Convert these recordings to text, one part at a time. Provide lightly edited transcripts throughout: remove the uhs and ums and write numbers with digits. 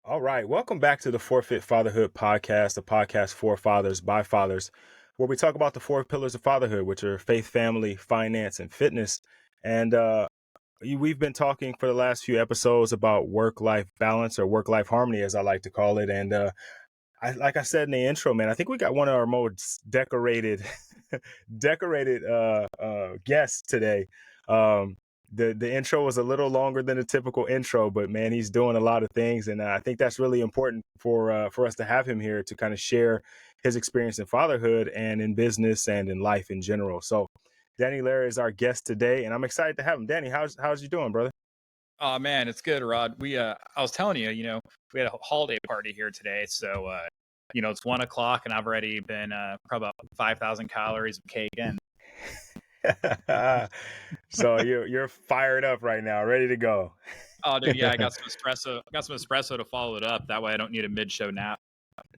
All right. Welcome back to the Forfeit Fatherhood podcast, a podcast for fathers by fathers, where we talk about the four pillars of fatherhood, which are faith, family, finance, and fitness. And we've been talking for the last few episodes about work-life balance or work-life harmony, as I like to call it. And like I said in the intro, man, I think we got one of our most decorated, decorated guests today. Um, the intro was a little longer than a typical intro, but man, he's doing a lot of things, and I think that's really important for us to have him here to kind of share his experience in fatherhood and in business and in life in general. So, Danny Lehr is our guest today, and I'm excited to have him. Danny, how's you doing, brother? Oh man, it's good, Rod. I was telling you, we had a holiday party here today. So, it's 1 o'clock and I've already been, probably about 5,000 calories of cake in. So you're fired up right now, ready to go. Oh, dude, yeah, I got some espresso to follow it up. That way I don't need a mid-show nap.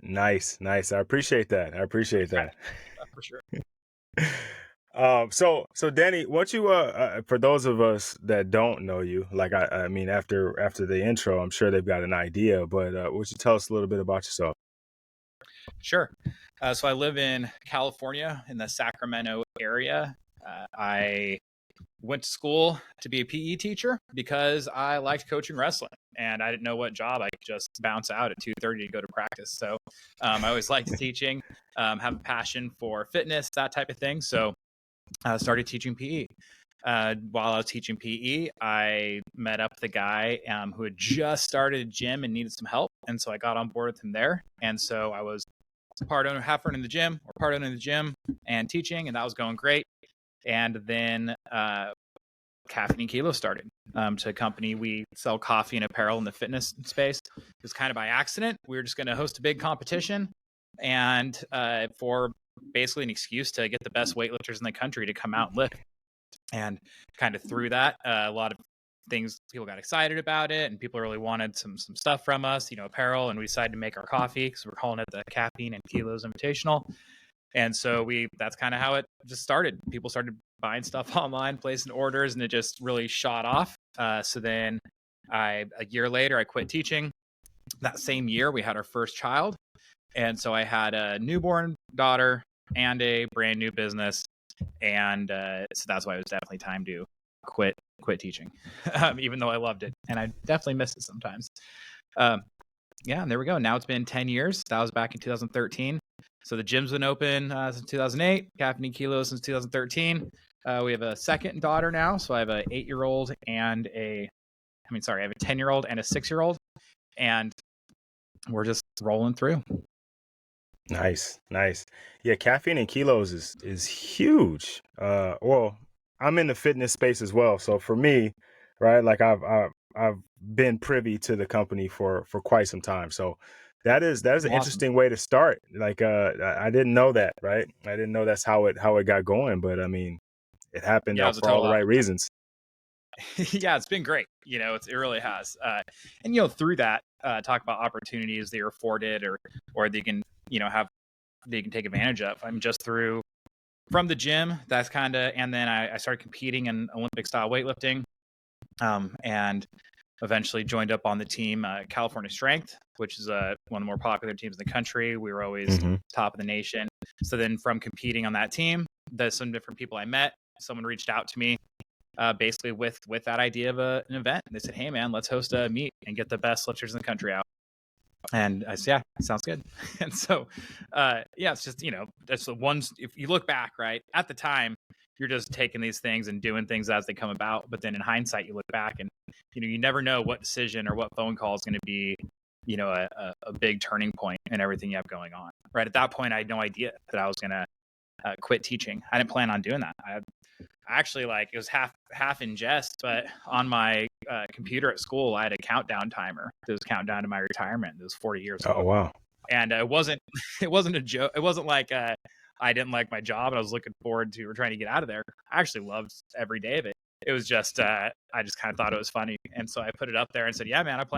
Nice. I appreciate that. For sure. So Danny, what you for those of us that don't know you, like I mean after the intro, I'm sure they've got an idea, but would you tell us a little bit about yourself? Sure. So I live in California in the Sacramento area. I went to school to be a PE teacher because I liked coaching wrestling and I didn't know what job I could just bounce out at 2:30 to go to practice. So I always liked teaching, have a passion for fitness, that type of thing. So I started teaching PE. While I was teaching PE, I met up the guy who had just started a gym and needed some help. And so I got on board with him there. And so I was part owner, half owner in the gym, or part owner in the gym and teaching, and that was going great. And then Caffeine and Kilos started to a company. We sell coffee and apparel in the fitness space. It was kind of by accident. We were just going to host a big competition and for basically an excuse to get the best weightlifters in the country to come out and lift. And kind of through that, a lot of things, people got excited about it and people really wanted some stuff from us, apparel. And we decided to make our coffee because we're calling it the Caffeine and Kilos Invitational. And so that's kind of how it just started. People started buying stuff online, placing orders, and it just really shot off. So then a year later, I quit teaching. That same year, we had our first child. And so I had a newborn daughter and a brand new business. And so that's why it was definitely time to quit teaching, even though I loved it. And I definitely miss it sometimes. Yeah, and there we go. Now it's been 10 years. That was back in 2013. So the gym's been open since 2008, Caffeine and Kilos since 2013. We have a second daughter now. So I have a 8-year-old and I have a 10-year-old and a 6-year-old. And we're just rolling through. Nice. Yeah, Caffeine and Kilos is huge. Well, I'm in the fitness space as well. So for me, right, like I've been privy to the company for quite some time. So that is an Awesome. interesting way to start. Like I didn't know that, right? I didn't know that's how it got going, but I mean, it happened for all the right reasons. Yeah, it's been great. It really has. And through that, talk about opportunities they are afforded or they can, they can take advantage of. I'm just from the gym. That's kind of, and then I started competing in Olympic style weightlifting, and eventually joined up on the team, California Strength, which is one of the more popular teams in the country. We were always top of the nation. So then from competing on that team, there's some different people I met. Someone reached out to me, basically with that idea of an event. They said, "Hey man, let's host a meet and get the best lifters in the country out." And I said, "Yeah, sounds good." And so, it's just, that's the ones, if you look back, right, at the time, you're just taking these things and doing things as they come about. But then in hindsight, you look back and, you never know what decision or what phone call is going to be, a big turning point in everything you have going on. Right. At that point, I had no idea that I was going to quit teaching. I didn't plan on doing that. I actually, it was half in jest, but on my computer at school, I had a countdown timer. It was countdown to my retirement. It was 40 years old. Oh, wow. And it wasn't a joke. It wasn't like I didn't like my job and I was looking forward to trying to get out of there. I actually loved every day of it. It was just, I just kind of thought it was funny. And so I put it up there and said, "Yeah, man, I was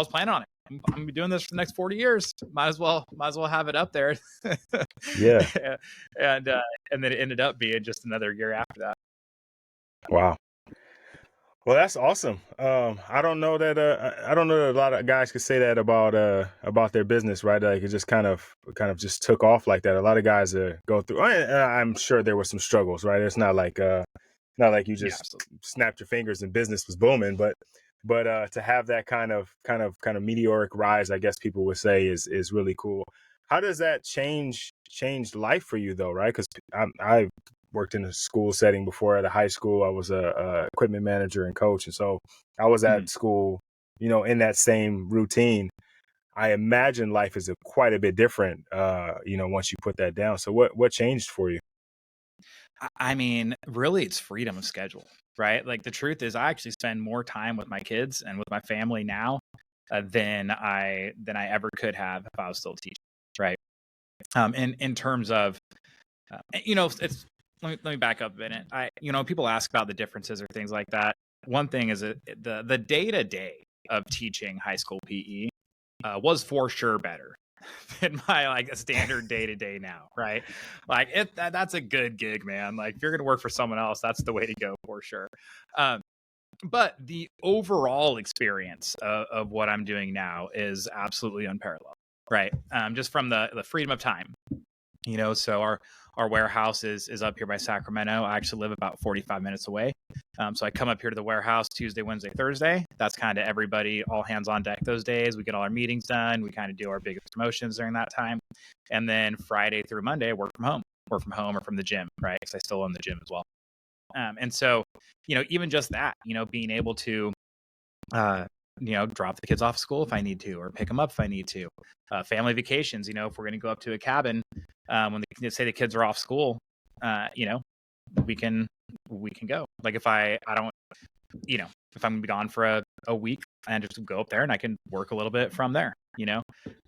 planning on it. I'm going to be doing this for the next 40 years. Might as well have it up there." Yeah. And then it ended up being just another year after that. Wow. Well, that's awesome. I don't know that I don't know that a lot of guys could say that about their business, right? Like it just kind of just took off like that. A lot of guys go through. I'm sure there were some struggles, right? It's not like you Yeah, just absolutely. snapped your fingers and business was booming, but to have that kind of meteoric rise, I guess people would say is really cool. How does that change life for you though, right? Because I worked in a school setting before at a high school. I was a equipment manager and coach, and so I was Mhm. at school, in that same routine. I imagine life is quite a bit different, once you put that down. So what changed for you? I mean, really, it's freedom of schedule, right? Like the truth is, I actually spend more time with my kids and with my family now than I ever could have if I was still teaching, right? In terms of, it's let me back up a minute. People ask about the differences or things like that. One thing is the day to day of teaching high school PE was for sure better than my like a standard day to day now, right? Like that's a good gig, man. Like if you're gonna work for someone else, that's the way to go for sure. Um, but the overall experience of what I'm doing now is absolutely unparalleled, right? Just from the freedom of time, so our warehouse is up here by Sacramento. I actually live about 45 minutes away. So I come up here to the warehouse Tuesday, Wednesday, Thursday. That's kind of everybody, all hands on deck those days. We get all our meetings done. We kind of do our biggest promotions during that time. And then Friday through Monday, work from home or from the gym, right? Because I still own the gym as well. And so, even just that, being able to uh, drop the kids off school if I need to, or pick them up if I need to. Family vacations, if we're going to go up to a cabin, when they say the kids are off school, uh, you know, we can go. Like if I don't, if I'm gonna be gone for a week, and just go up there and I can work a little bit from there.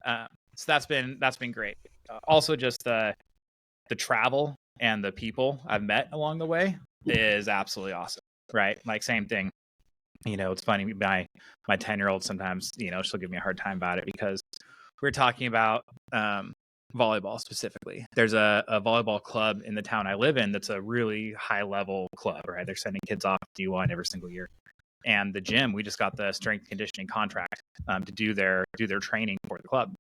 Uh, so that's been great. Also, just the travel and the people I've met along the way is absolutely awesome. Right, like same thing, it's funny. My 10-year-old sometimes, she'll give me a hard time about it because we're talking about volleyball specifically. There's a volleyball club in the town I live in that's a really high level club, right? They're sending kids off D1 every single year. And the gym, we just got the strength conditioning contract to do their training for the club.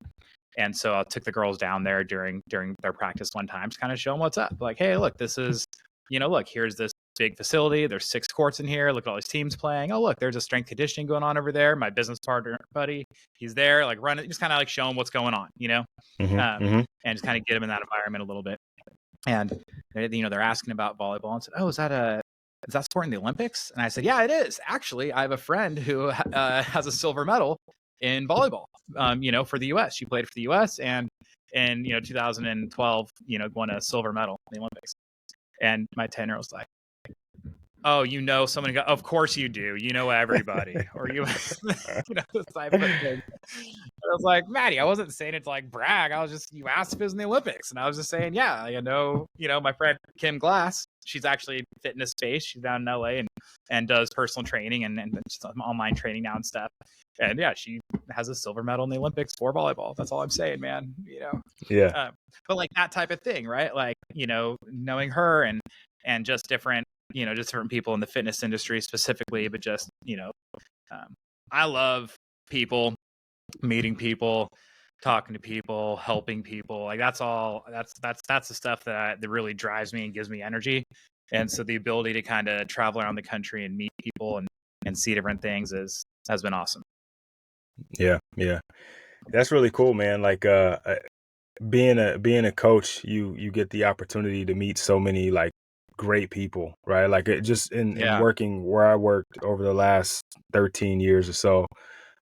And so I took the girls down there during their practice one time to kind of show them what's up. Like, hey, look, this is, look, here's this big facility. There's 6 courts in here. Look at all these teams playing. Oh, look, there's a strength conditioning going on over there. My business partner, buddy, he's there, like running, just kind of like show them what's going on, Hmm. um, Hmm. and just kind of get them in that environment a little bit. And they're asking about volleyball and said, oh, is that sport in the Olympics? And I said, yeah, it is. Actually, I have a friend who has a silver medal in volleyball, for the U.S. She played for the U.S. and in 2012, won a silver medal in the Olympics. And my 10-year-old's like, oh, someone got, of course you do. You know everybody, or this type of thing. I was like, Maddie, I wasn't saying it to like brag. You asked if it was in the Olympics. And I was just saying, yeah, I know, my friend Kim Glass, she's actually fitness based. She's down in LA and does personal training and just online training now and stuff. And yeah, she has a silver medal in the Olympics for volleyball. That's all I'm saying, man. Yeah. Um, but like that type of thing, right? Like, knowing her and just different people in the fitness industry specifically, but just, um, I love people, meeting people, talking to people, helping people. Like that's the stuff that really drives me and gives me energy. And so the ability to kind of travel around the country and meet people and see different things has been awesome. Yeah. Yeah. That's really cool, man. Like being a coach, you get the opportunity to meet so many like great people, right? Like it just in Yeah. working where I worked over the last 13 years or so,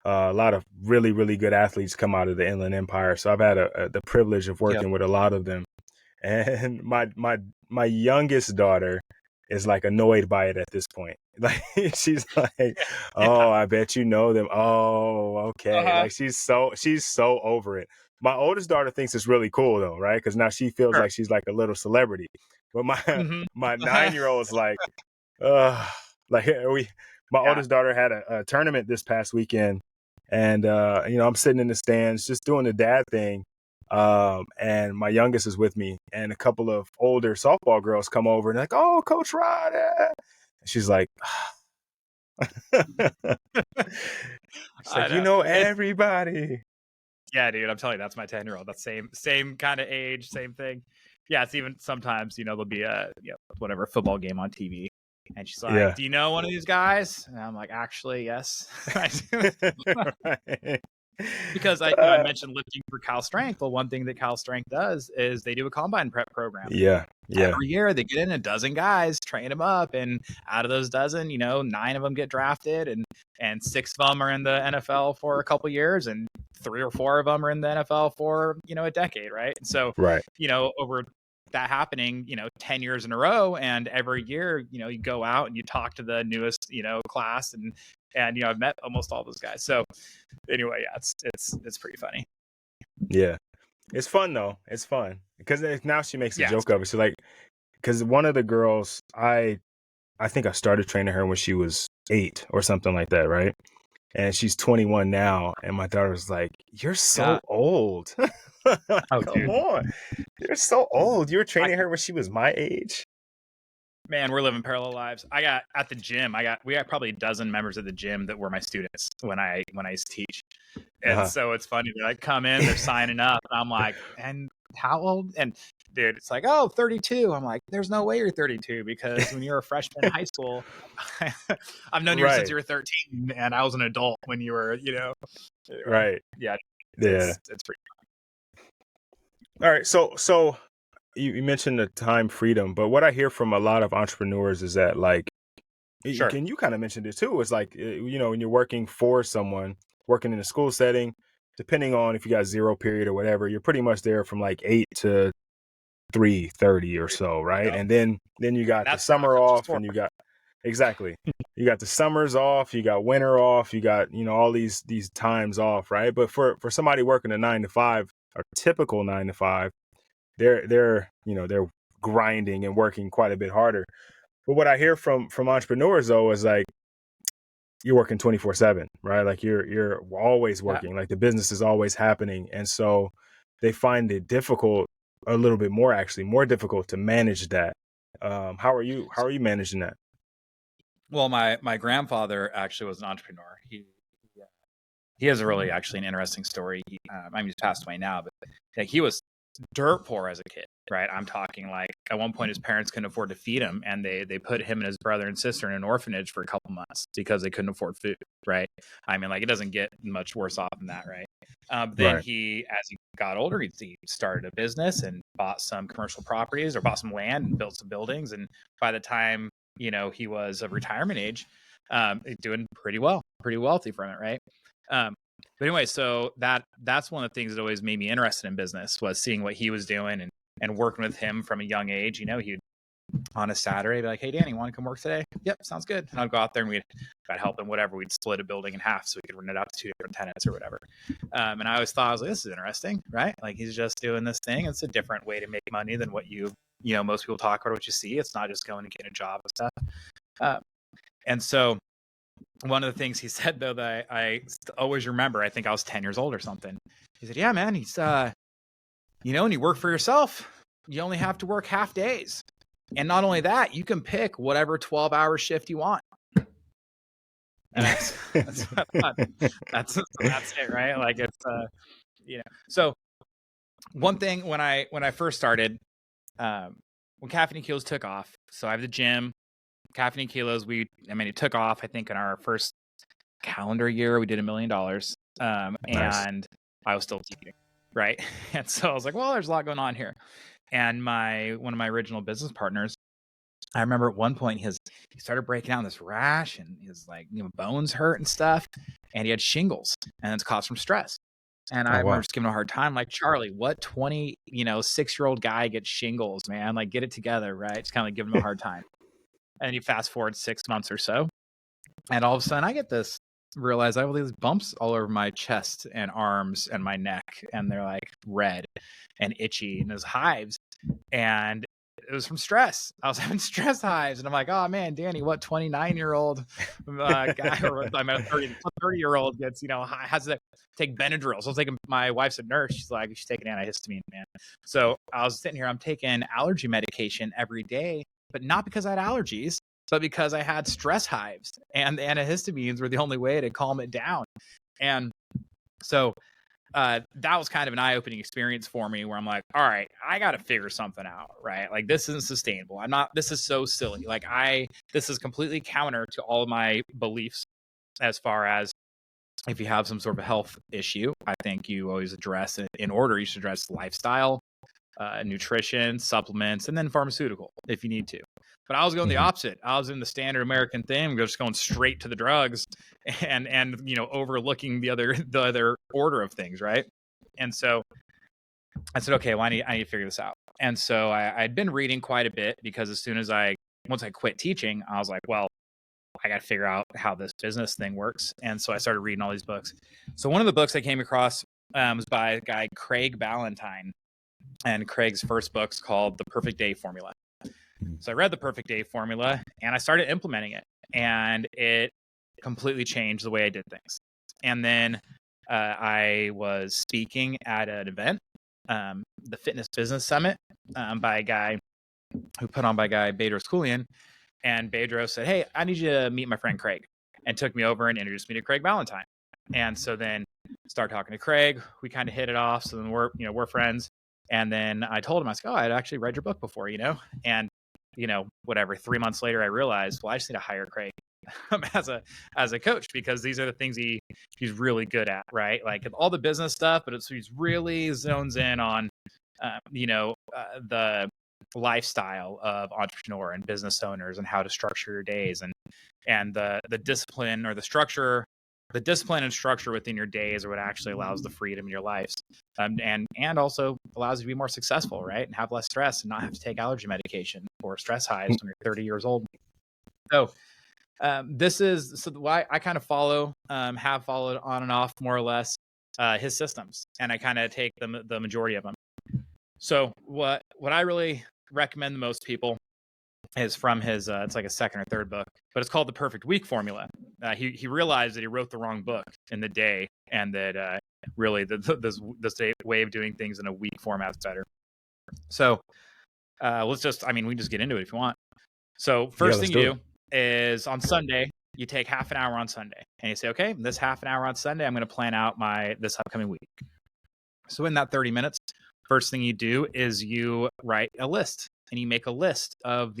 a lot of really good athletes come out of the Inland Empire. So I've had the privilege of Yep. working with a lot of them. And my youngest daughter is like annoyed by it at this point. Like she's like, Yeah. "Oh, I bet you know them. Oh, okay." Uh-huh. Like she's so over it. My oldest daughter thinks it's really cool though, right? Because now she feels Sure. like she's like a little celebrity. But my Hmm. my 9 year old's like, uh, like we. My Yeah. oldest daughter had a tournament this past weekend, and I'm sitting in the stands just doing the dad thing, and my youngest is with me, and a couple of older softball girls come over and they're like, "Oh, Coach Rod," and she's like, It's I like, you know. know It's everybody. Yeah, dude, I'm telling you, that's my 10-year-old. That's same kind of age, same thing. Yeah, it's even sometimes, there'll be a whatever football game on TV. And she's like, Yeah. "Do you know one of these guys?" And I'm like, "Actually, yes, I do." Right. Because I Uh, mentioned lifting for Cal Strength. Well, one thing that Cal Strength does is they do a combine prep program. yeah. Yeah. Every year they get in a dozen guys, train them up, and out of those dozen, 9 of them get drafted, and 6 of them are in the NFL for a couple years, and 3 or 4 of them are in the NFL for a decade, right? And so, Right. over that happening, 10 years in a row, and every year, you go out and you talk to the newest, class, and I've met almost all those guys. So anyway, yeah, it's pretty funny. Yeah. It's fun though. It's fun because now she makes a Yeah, joke of it. So like, because one of the girls, I think I started training her when she was 8 or something like that, right? And she's 21 now, and my daughter's like, "You're yeah. so old." Oh, Come dude. on, you're so old. You were I training her when she was my age. Man, we're living parallel lives. I got at the gym. We got probably a dozen members of the gym that were my students when I used to teach. And Uh-huh. so it's funny. They come in, they're signing up, and I'm like, "And how old?" And dude, it's like, "Oh, 32." I'm like, "There's no way you're 32 because when you're a freshman in high school, I've known you since Right, you were 13, and I was an adult when you were, Anyway, right, yeah, yeah. it's pretty All right, so you mentioned the time freedom, but what I hear from a lot of entrepreneurs is that like, sure. can you kind of mentioned it too? It's like when you're working for someone, working in a school setting, depending on if you got zero period or whatever, you're pretty much there from like 8 to 3:30 or so, right? Yep. And then you got the That's pretty summer much off, just and you got exactly. You got the summers off, you got winter off, you got, all these times off, right? But for somebody working a 9 to 5, a typical 9 to 5, they're grinding and working quite a bit harder. But what I hear from entrepreneurs though is like you're working 24/7, right? Like you're always yeah. working. Like the business is always happening. And so they find it difficult, a little bit more actually, more difficult to manage that. How are you managing that? Well, my grandfather actually was an entrepreneur. He has a really actually an interesting story. He's passed away now, but like he was dirt poor as a kid, right? I'm talking like at one point his parents couldn't afford to feed him, and they put him and his brother and sister in an orphanage for a couple months because they couldn't afford food, right? Like it doesn't get much worse off than that, right? Then Right. he, as he got older, he started a business and bought some commercial properties or bought some land and built some buildings. And by the time he was of retirement age, doing pretty well, pretty wealthy from it, right? But anyway, so that's one of the things that always made me interested in business was seeing what he was doing and working with him from a young age. He'd on a Saturday be like, "Hey, Danny, want to come work today?" "Yep, sounds good." And I'd go out there and I'd help him, whatever. We'd split a building in half so we could rent it out to 2 different tenants or whatever. And I always thought, I was like, this is interesting, right? Like he's just doing this thing. It's a different way to make money than what most people talk about, what you see. It's not just going and getting a job and stuff. And so one of the things he said though that I always remember, I think I was 10 years old or something. He said, "Yeah, man," he's when you work for yourself, you only have to work half days. And not only that, you can pick whatever 12-hour shift you want. And that's what I thought. That's it, right? Like it's So one thing when I first started, when Caffeine and Kilos took off, so I have the gym, Caffeine and Kilos, it took off, I think in our first calendar year, we did $1 million. Nice. And I was still teaching, right? And so I was like, well, there's a lot going on here. And one of my original business partners, I remember at one point he started breaking out this rash and his bones hurt and stuff, and he had shingles, and it's caused from stress. And I Oh remember wow. just giving him a hard time, like, "Charlie, what 6-year-old guy gets shingles, man? Like, get it together, right?" Just kind of like giving him a hard time. And you fast forward 6 months or so, and all of a sudden I realize I have all these bumps all over my chest and arms and my neck, and they're like red and itchy, and there's hives. And it was from stress. I was having stress hives, and I'm like, "Oh man, Danny, what 29-year-old guy or I'm a 30-year-old gets has to take Benadryl?" So I was taking, my wife's a nurse. She's like, "She's taking antihistamine, man." So I was sitting here, I'm taking allergy medication every day, but not because I had allergies, but because I had stress hives, and the antihistamines were the only way to calm it down. And so that was kind of an eye-opening experience for me, where I'm like, all right, I got to figure something out, right? Like, this isn't sustainable. This is so silly. Like, this is completely counter to all of my beliefs, as far as, if you have some sort of a health issue, I think you always address it in order. You should address lifestyle, nutrition, supplements, and then pharmaceutical if you need to. But I was going the opposite. I was in the standard American thing, just going straight to the drugs, and overlooking the other order of things, right? And so I said, okay, well, I need to figure this out. And so I'd been reading quite a bit, because once I quit teaching, I was like, well, I got to figure out how this business thing works. And so I started reading all these books. So one of the books I came across was by a guy, Craig Ballantyne. And Craig's first book's called The Perfect Day Formula. So I read The Perfect Day Formula, and I started implementing it, and it completely changed the way I did things. And then I was speaking at an event, the Fitness Business Summit, by a guy Bedros Keuilian. And Bedros said, hey, I need you to meet my friend Craig, and took me over and introduced me to Craig Ballantyne. And so then started talking to Craig. We kind of hit it off. So then we're friends. And then I told him, I was like, oh, I'd actually read your book before, and, whatever, 3 months later, I realized, well, I just need to hire Craig as a coach, because these are the things he's really good at, right? Like, all the business stuff, but he's really zones in on, the lifestyle of entrepreneur and business owners, and how to structure your days, and the discipline, or the discipline and structure within your days are what actually allows the freedom in your lives, and also allows you to be more successful, right? And have less stress, and not have to take allergy medication or stress highs when you're 30 years old. So why I kind of have followed on and off, more or less, his systems, and I kind of take the majority of them. So what I really recommend the most people is from his it's like a second or third book, but it's called The Perfect Week Formula. He realized that he wrote the wrong book in the day, and that really this way of doing things in a week format is better. So we just get into it if you want. So first thing you do is, on Sunday, you take half an hour on Sunday, and you say, okay, this half an hour on Sunday, I'm going to plan out this upcoming week. So in that 30 minutes, first thing you do is you write a list, and you make a list of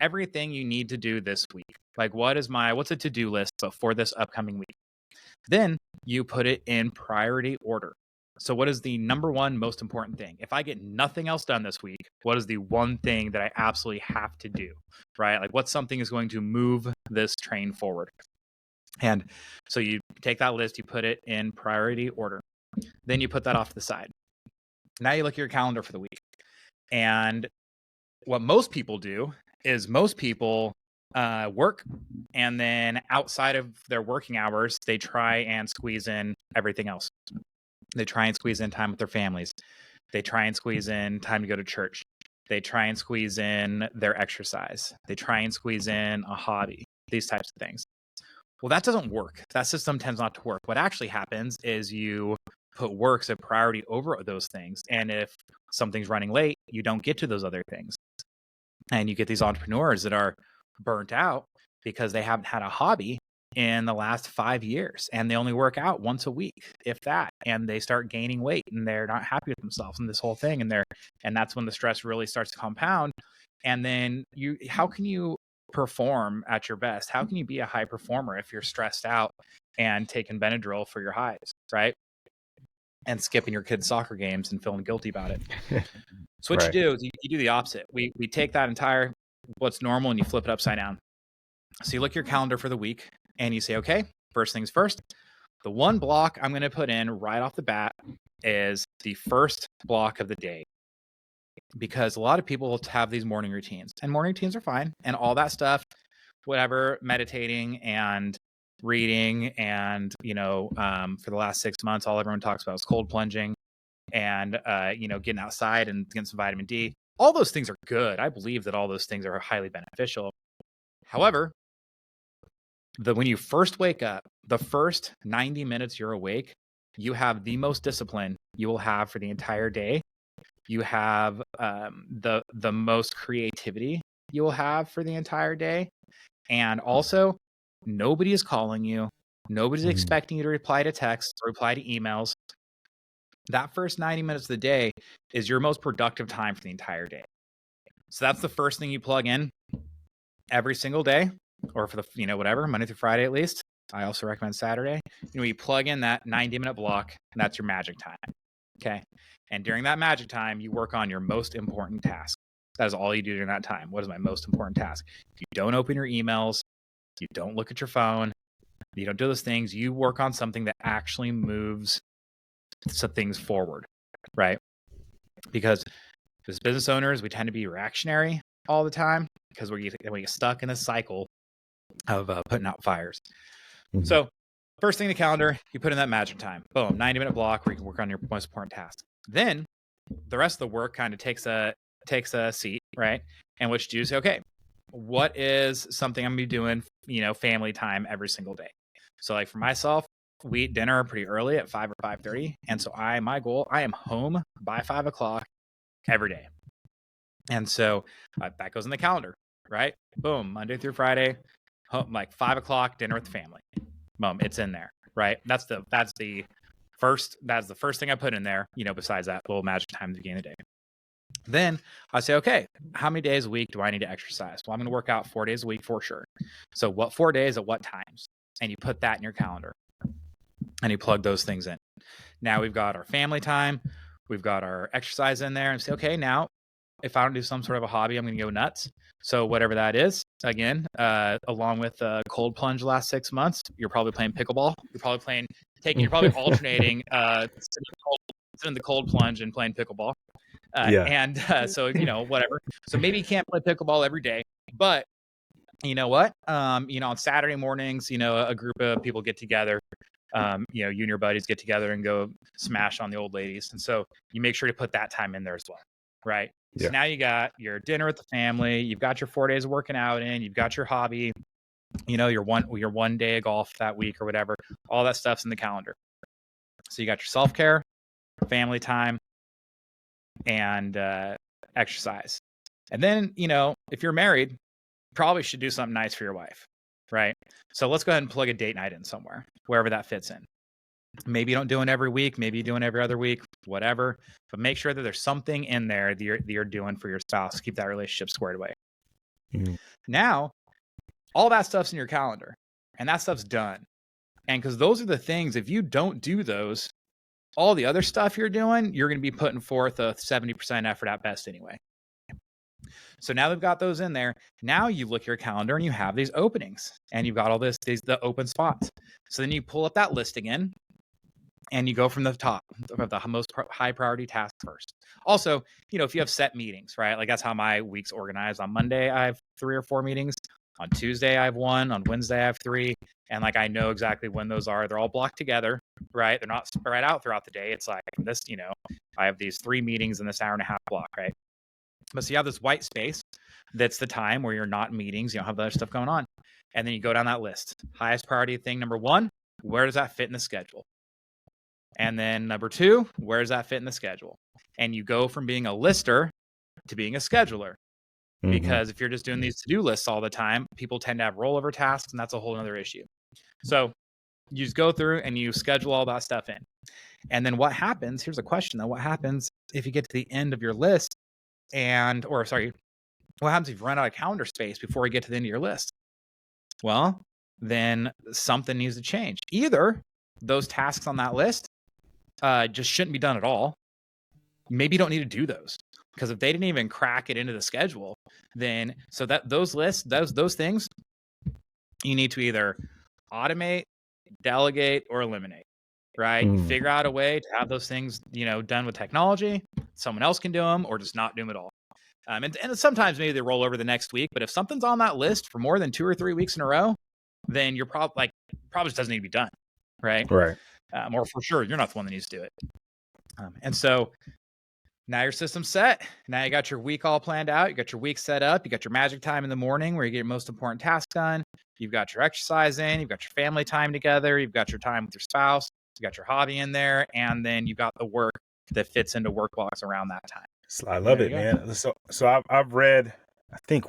everything you need to do this week. Like, what's a to-do list for this upcoming week? Then you put it in priority order. So what is the number one most important thing? If I get nothing else done this week, what is the one thing that I absolutely have to do, right? Like, what something is going to move this train forward? And so you take that list, you put it in priority order. Then you put that off to the side. Now you look at your calendar for the week. And what most people do is work, and then outside of their working hours, they try and squeeze in everything else. They try and squeeze in time with their families. They try and squeeze in time to go to church. They try and squeeze in their exercise. They try and squeeze in a hobby, these types of things. Well, that doesn't work. That system tends not to work. What actually happens is you put work as a priority over those things. And if something's running late, you don't get to those other things. And you get these entrepreneurs that are burnt out because they haven't had a hobby in the last 5 years, and they only work out once a week, if that, and they start gaining weight, and they're not happy with themselves and this whole thing. And that's when the stress really starts to compound. And then how can you perform at your best? How can you be a high performer if you're stressed out and taking Benadryl for your hives, right? And skipping your kids' soccer games and feeling guilty about it. So what you do is you do the opposite. We take that entire what's normal, and you flip it upside down. So you look at your calendar for the week, and you say, okay, first things first, the one block I'm going to put in right off the bat is the first block of the day. Because a lot of people have these morning routines, and morning routines are fine, and all that stuff, whatever, meditating and reading, and for the last 6 months, all everyone talks about is cold plunging, and getting outside and getting some vitamin D. All those things are good. I believe that all those things are highly beneficial. However, when you first wake up, the first 90 minutes you're awake, you have the most discipline you will have for the entire day. You have the most creativity you will have for the entire day. And also, nobody is calling you. Nobody's expecting you to reply to texts or reply to emails. That first 90 minutes of the day is your most productive time for the entire day. So that's the first thing you plug in every single day, or for the, whatever, Monday through Friday at least. I also recommend Saturday. You plug in that 90-minute block, and that's your magic time. Okay. And during that magic time, you work on your most important task. That is all you do during that time. What is my most important task? You don't open your emails. You don't look at your phone. You don't do those things. You work on something that actually moves some things forward, right? Because as business owners, we tend to be reactionary all the time because we get stuck in a cycle of putting out fires. So first thing in the calendar, you put in that magic time. Boom, 90-minute block where you can work on your most important task. Then the rest of the work kind of takes a seat, right? And what you do is, okay, what is something I'm going to be doing, family time every single day? So like for myself, we eat dinner pretty early at 5 or 5:30. And so my goal, I am home by 5 o'clock every day. And so that goes in the calendar, right? Boom, Monday through Friday, home, like 5 o'clock, dinner with the family. Boom, it's in there, right? That's the first thing I put in there, besides that little magic time at the beginning of the day. Then I say, okay, how many days a week do I need to exercise? Well, I'm going to work out 4 days a week for sure. So what 4 days at what times? And you put that in your calendar and you plug those things in. Now we've got our family time. We've got our exercise in there and say, okay, now if I don't do some sort of a hobby, I'm going to go nuts. So whatever that is, again, along with cold plunge the last 6 months, you're probably playing pickleball. You're probably alternating sitting in the cold plunge and playing pickleball. And so, whatever. So maybe you can't play pickleball every day, but you know what? On Saturday mornings, a group of people get together, you and your buddies get together and go smash on the old ladies. And so you make sure to put that time in there as well. Right. Yeah. So now you got your dinner with the family, you've got your 4 days of working out in, you've got your hobby, your one day of golf that week or whatever, all that stuff's in the calendar. So you got your self-care, family time, and exercise. And then, if you're married, you probably should do something nice for your wife, right? So let's go ahead and plug a date night in somewhere, wherever that fits in. Maybe you don't do it every week, maybe you do it every other week, whatever, but make sure that there's something in there that you're doing for your spouse. Keep that relationship squared away. Now, all that stuff's in your calendar and that stuff's done. And because those are the things, if you don't do those, all the other stuff you're doing, you're going to be putting forth a 70% effort at best anyway. So now they've got those in there. Now you look at your calendar and you have these openings and you've got all the open spots. So then you pull up that list again and you go from the top of the most high priority task first. Also, if you have set meetings, right? Like that's how my week's organized. On Monday, I have 3 or 4 meetings. On Tuesday, I have 1. On Wednesday, I have 3. And like, I know exactly when those are. They're all blocked together, right? They're not spread out throughout the day. It's like this, I have these 3 meetings in this hour and a half block, right? But so you have this white space. That's the time where you're not in meetings. You don't have other stuff going on. And then you go down that list. Highest priority thing, number 1, where does that fit in the schedule? And then number 2, where does that fit in the schedule? And you go from being a lister to being a scheduler. Because if you're just doing these to-do lists all the time, people tend to have rollover tasks, and that's a whole other issue. So you just go through and you schedule all that stuff in. And then what happens, here's a question though, what happens if you get to the end of your list what happens if you run out of calendar space before you get to the end of your list? Well, then something needs to change. Either those tasks on that list just shouldn't be done at all. Maybe you don't need to do those. Because if they didn't even crack it into the schedule, then so that those lists, those things, you need to either automate, delegate, or eliminate, right? You figure out a way to have those things, done with technology. Someone else can do them, or just not do them at all. And sometimes maybe they roll over the next week. But if something's on that list for more than 2 or 3 weeks in a row, then you're probably just doesn't need to be done, right? Right. Or for sure, you're not the one that needs to do it. And so. Now your system's set. Now you got your week all planned out. You got your week set up. You got your magic time in the morning where you get your most important task done. You've got your exercise in. You've got your family time together. You've got your time with your spouse. You got your hobby in there. And then you've got the work that fits into work blocks around that time. I love it, man. So I've read I think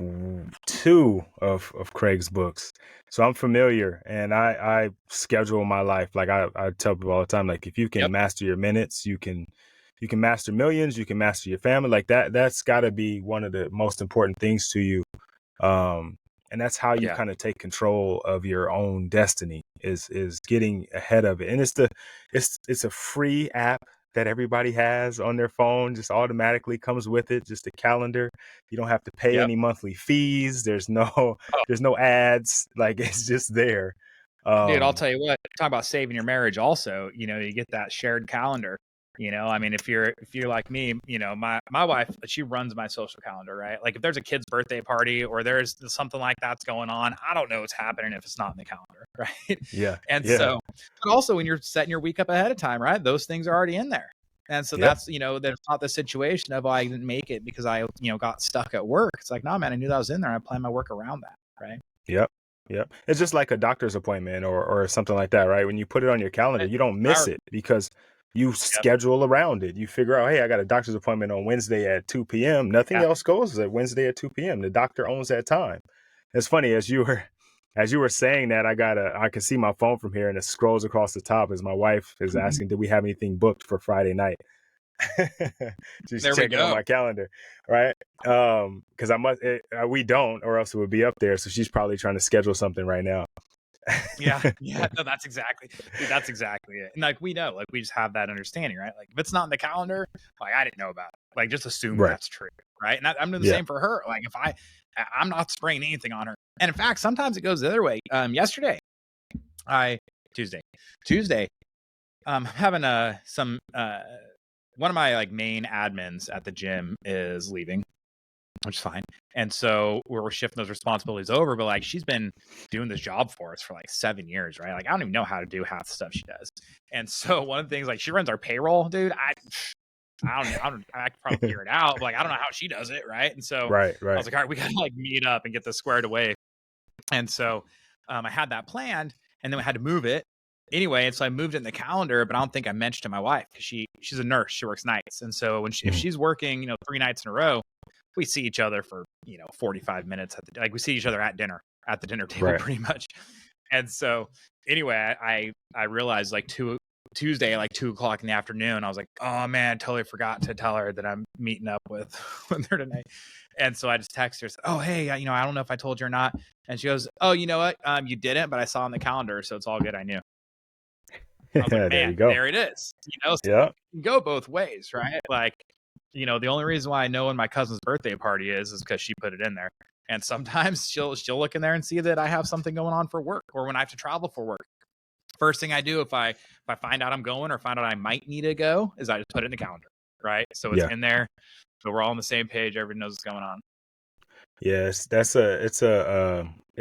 two of Craig's books. So I'm familiar, and I schedule my life. Like I tell people all the time, like if you can Yep. master your minutes, you can master millions, you can master your family. Like that's got to be one of the most important things to you. Um, and that's how you Yeah. kind of take control of your own destiny is getting ahead of it. And it's a free app that everybody has on their phone, just automatically comes with it, just a calendar. You don't have to pay Yep. any monthly fees. There's no Oh, there's no ads. Like it's just there. dude, I'll Um, tell you what, talk about saving your marriage also, you get that shared calendar. I mean, if you're like me, my wife, she runs my social calendar, right? Like if there's a kid's birthday party or there's something like that's going on, I don't know what's happening if it's not in the calendar, right? yeah, And yeah, so, but also when you're setting your week up ahead of time, right? Those things are already in there. And so yep, that's not the situation of, oh, I didn't make it because I, got stuck at work. It's like, no, man, I knew that was in there. I planned my work around that, right? yep, yep. It's just like a doctor's appointment or something like that, right? When you put it on your calendar, Right. you don't I, miss it because you yep. schedule around it. You figure out, hey, I got a doctor's appointment on Wednesday at 2 p.m. Nothing Yeah. else goes at Wednesday at 2 p.m. The doctor owns that time. It's funny as you were saying that, I can see my phone from here and it scrolls across the top as my wife is asking, did we have anything booked for Friday night? Just There we checking on go. my calendar, right? Because we don't, or else it would be up there. So she's probably trying to schedule something right now. Yeah. Yeah. No, that's exactly, dude, that's exactly it. And like, we know, like, we just have that understanding, right? Like, if it's not in the calendar, like, I didn't know about it. Like, just assume Right. that's true. Right. And I'm doing the Yeah. same for her. Like, if I'm not spraying anything on her. And in fact, sometimes it goes the other way. Yesterday, I, Tuesday, Tuesday, having one of my like main admins at the gym is leaving, which is fine. And so we're shifting those responsibilities over, but like she's been doing this job for us for like 7 years, right? Like I don't even know how to do half the stuff she does. And so one of the things, like she runs our payroll, dude. I could probably figure it out, but like I don't know how she does it, right? And so Right. I was Right. like, all right, we gotta like meet up and get this squared away. And so I had that planned, and then we had to move it anyway. And so I moved it in the calendar, but I don't think I mentioned to my wife because she's a nurse, she works nights, and so if Mhm. she's working, 3 nights in a row, we see each other for 45 minutes like we see each other at the dinner table Right. pretty much. And so anyway, I realized like Tuesday at like 2 o'clock in the afternoon, I was like, oh man, totally forgot to tell her that I'm meeting up with her tonight. And so I just texted her, said, oh hey, I don't know if I told you or not. And she goes, oh, you know what, you didn't, but I saw on the calendar, so it's all good. I knew. I was like, There man, you go. there it is. So Yeah. it can go both ways, right? Like, the only reason why I know when my cousin's birthday party is because she put it in there. And sometimes she'll look in there and see that I have something going on for work, or when I have to travel for work. First thing I do if I find out I'm going or find out I might need to go is I just put it in the calendar, right? So it's Yeah. in there. So we're all on the same page. Everybody knows what's going on. Yes.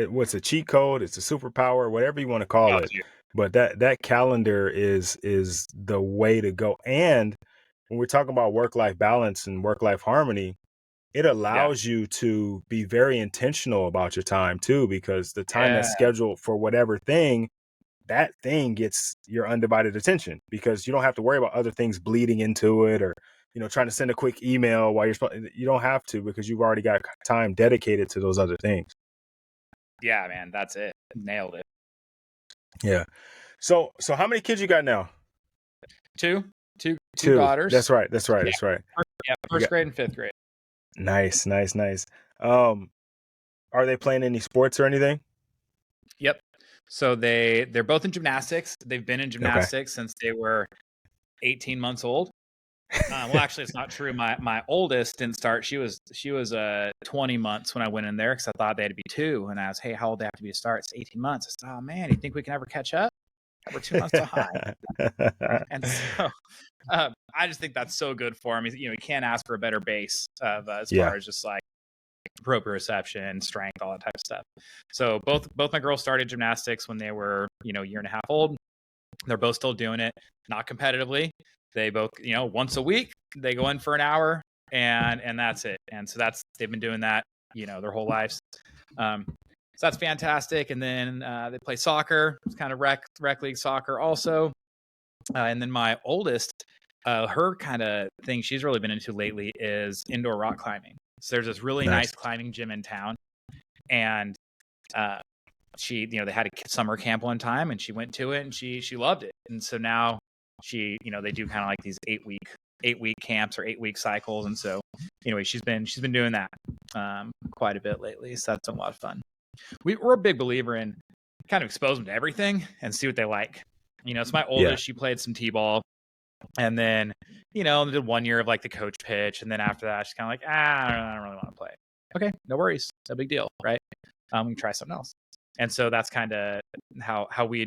What's a cheat code? It's a superpower, whatever you want to call Oh, it. dude. But that calendar is the way to go. And when we're talking about work-life balance and work-life harmony, it Yeah. allows you to be very intentional about your time too, because the time Yeah. that's scheduled for whatever thing, that thing gets your undivided attention because you don't have to worry about other things bleeding into it or trying to send a quick email while you don't have to because you've already got time dedicated to those other things. Yeah, man. That's it. Nailed it. Yeah. So how many kids you got now? Two, two Two. daughters. That's right. That's right. Yeah. That's right. Yeah. You First got grade and fifth grade. nice, nice, nice. Um, are they playing any sports or anything? Yep. So they're both in gymnastics. They've been in Okay. gymnastics since they were 18 months old. Well, actually, it's not true. My oldest didn't start. She was 20 months when I went in there because I thought they had to be two. And I was, hey, how old do they have to be to start? It's 18 months. I said, oh man, you think we can ever catch up? We're 2 months behind. And so I just think that's so good for him. You can't ask for a better base of as Yeah. far as just like proprioception, strength, all that type of stuff. So both my girls started gymnastics when they were a year and a half old. They're both still doing it, not competitively. They both, once a week they go in for an hour and that's it. And so they've been doing that, their whole lives. So that's fantastic. And then they play soccer. It's kind of rec league soccer also. And then my oldest, her kind of thing she's really been into lately is indoor rock climbing. So there's this really Nice. nice climbing gym in town, and she, they had a summer camp one time, and she went to it, and she loved it. And so now she, they do kind of like these 8-week camps or 8-week cycles. And so anyway, she's been doing that quite a bit lately. So that's been a lot of fun. We're a big believer in kind of expose them to everything and see what they like. It's my oldest. She played some t-ball, and then did 1 year of like the coach pitch, and then after that she's kind of like, I don't really want to play. Okay, no worries, no big deal, right? We can try something else. And so that's kind of how we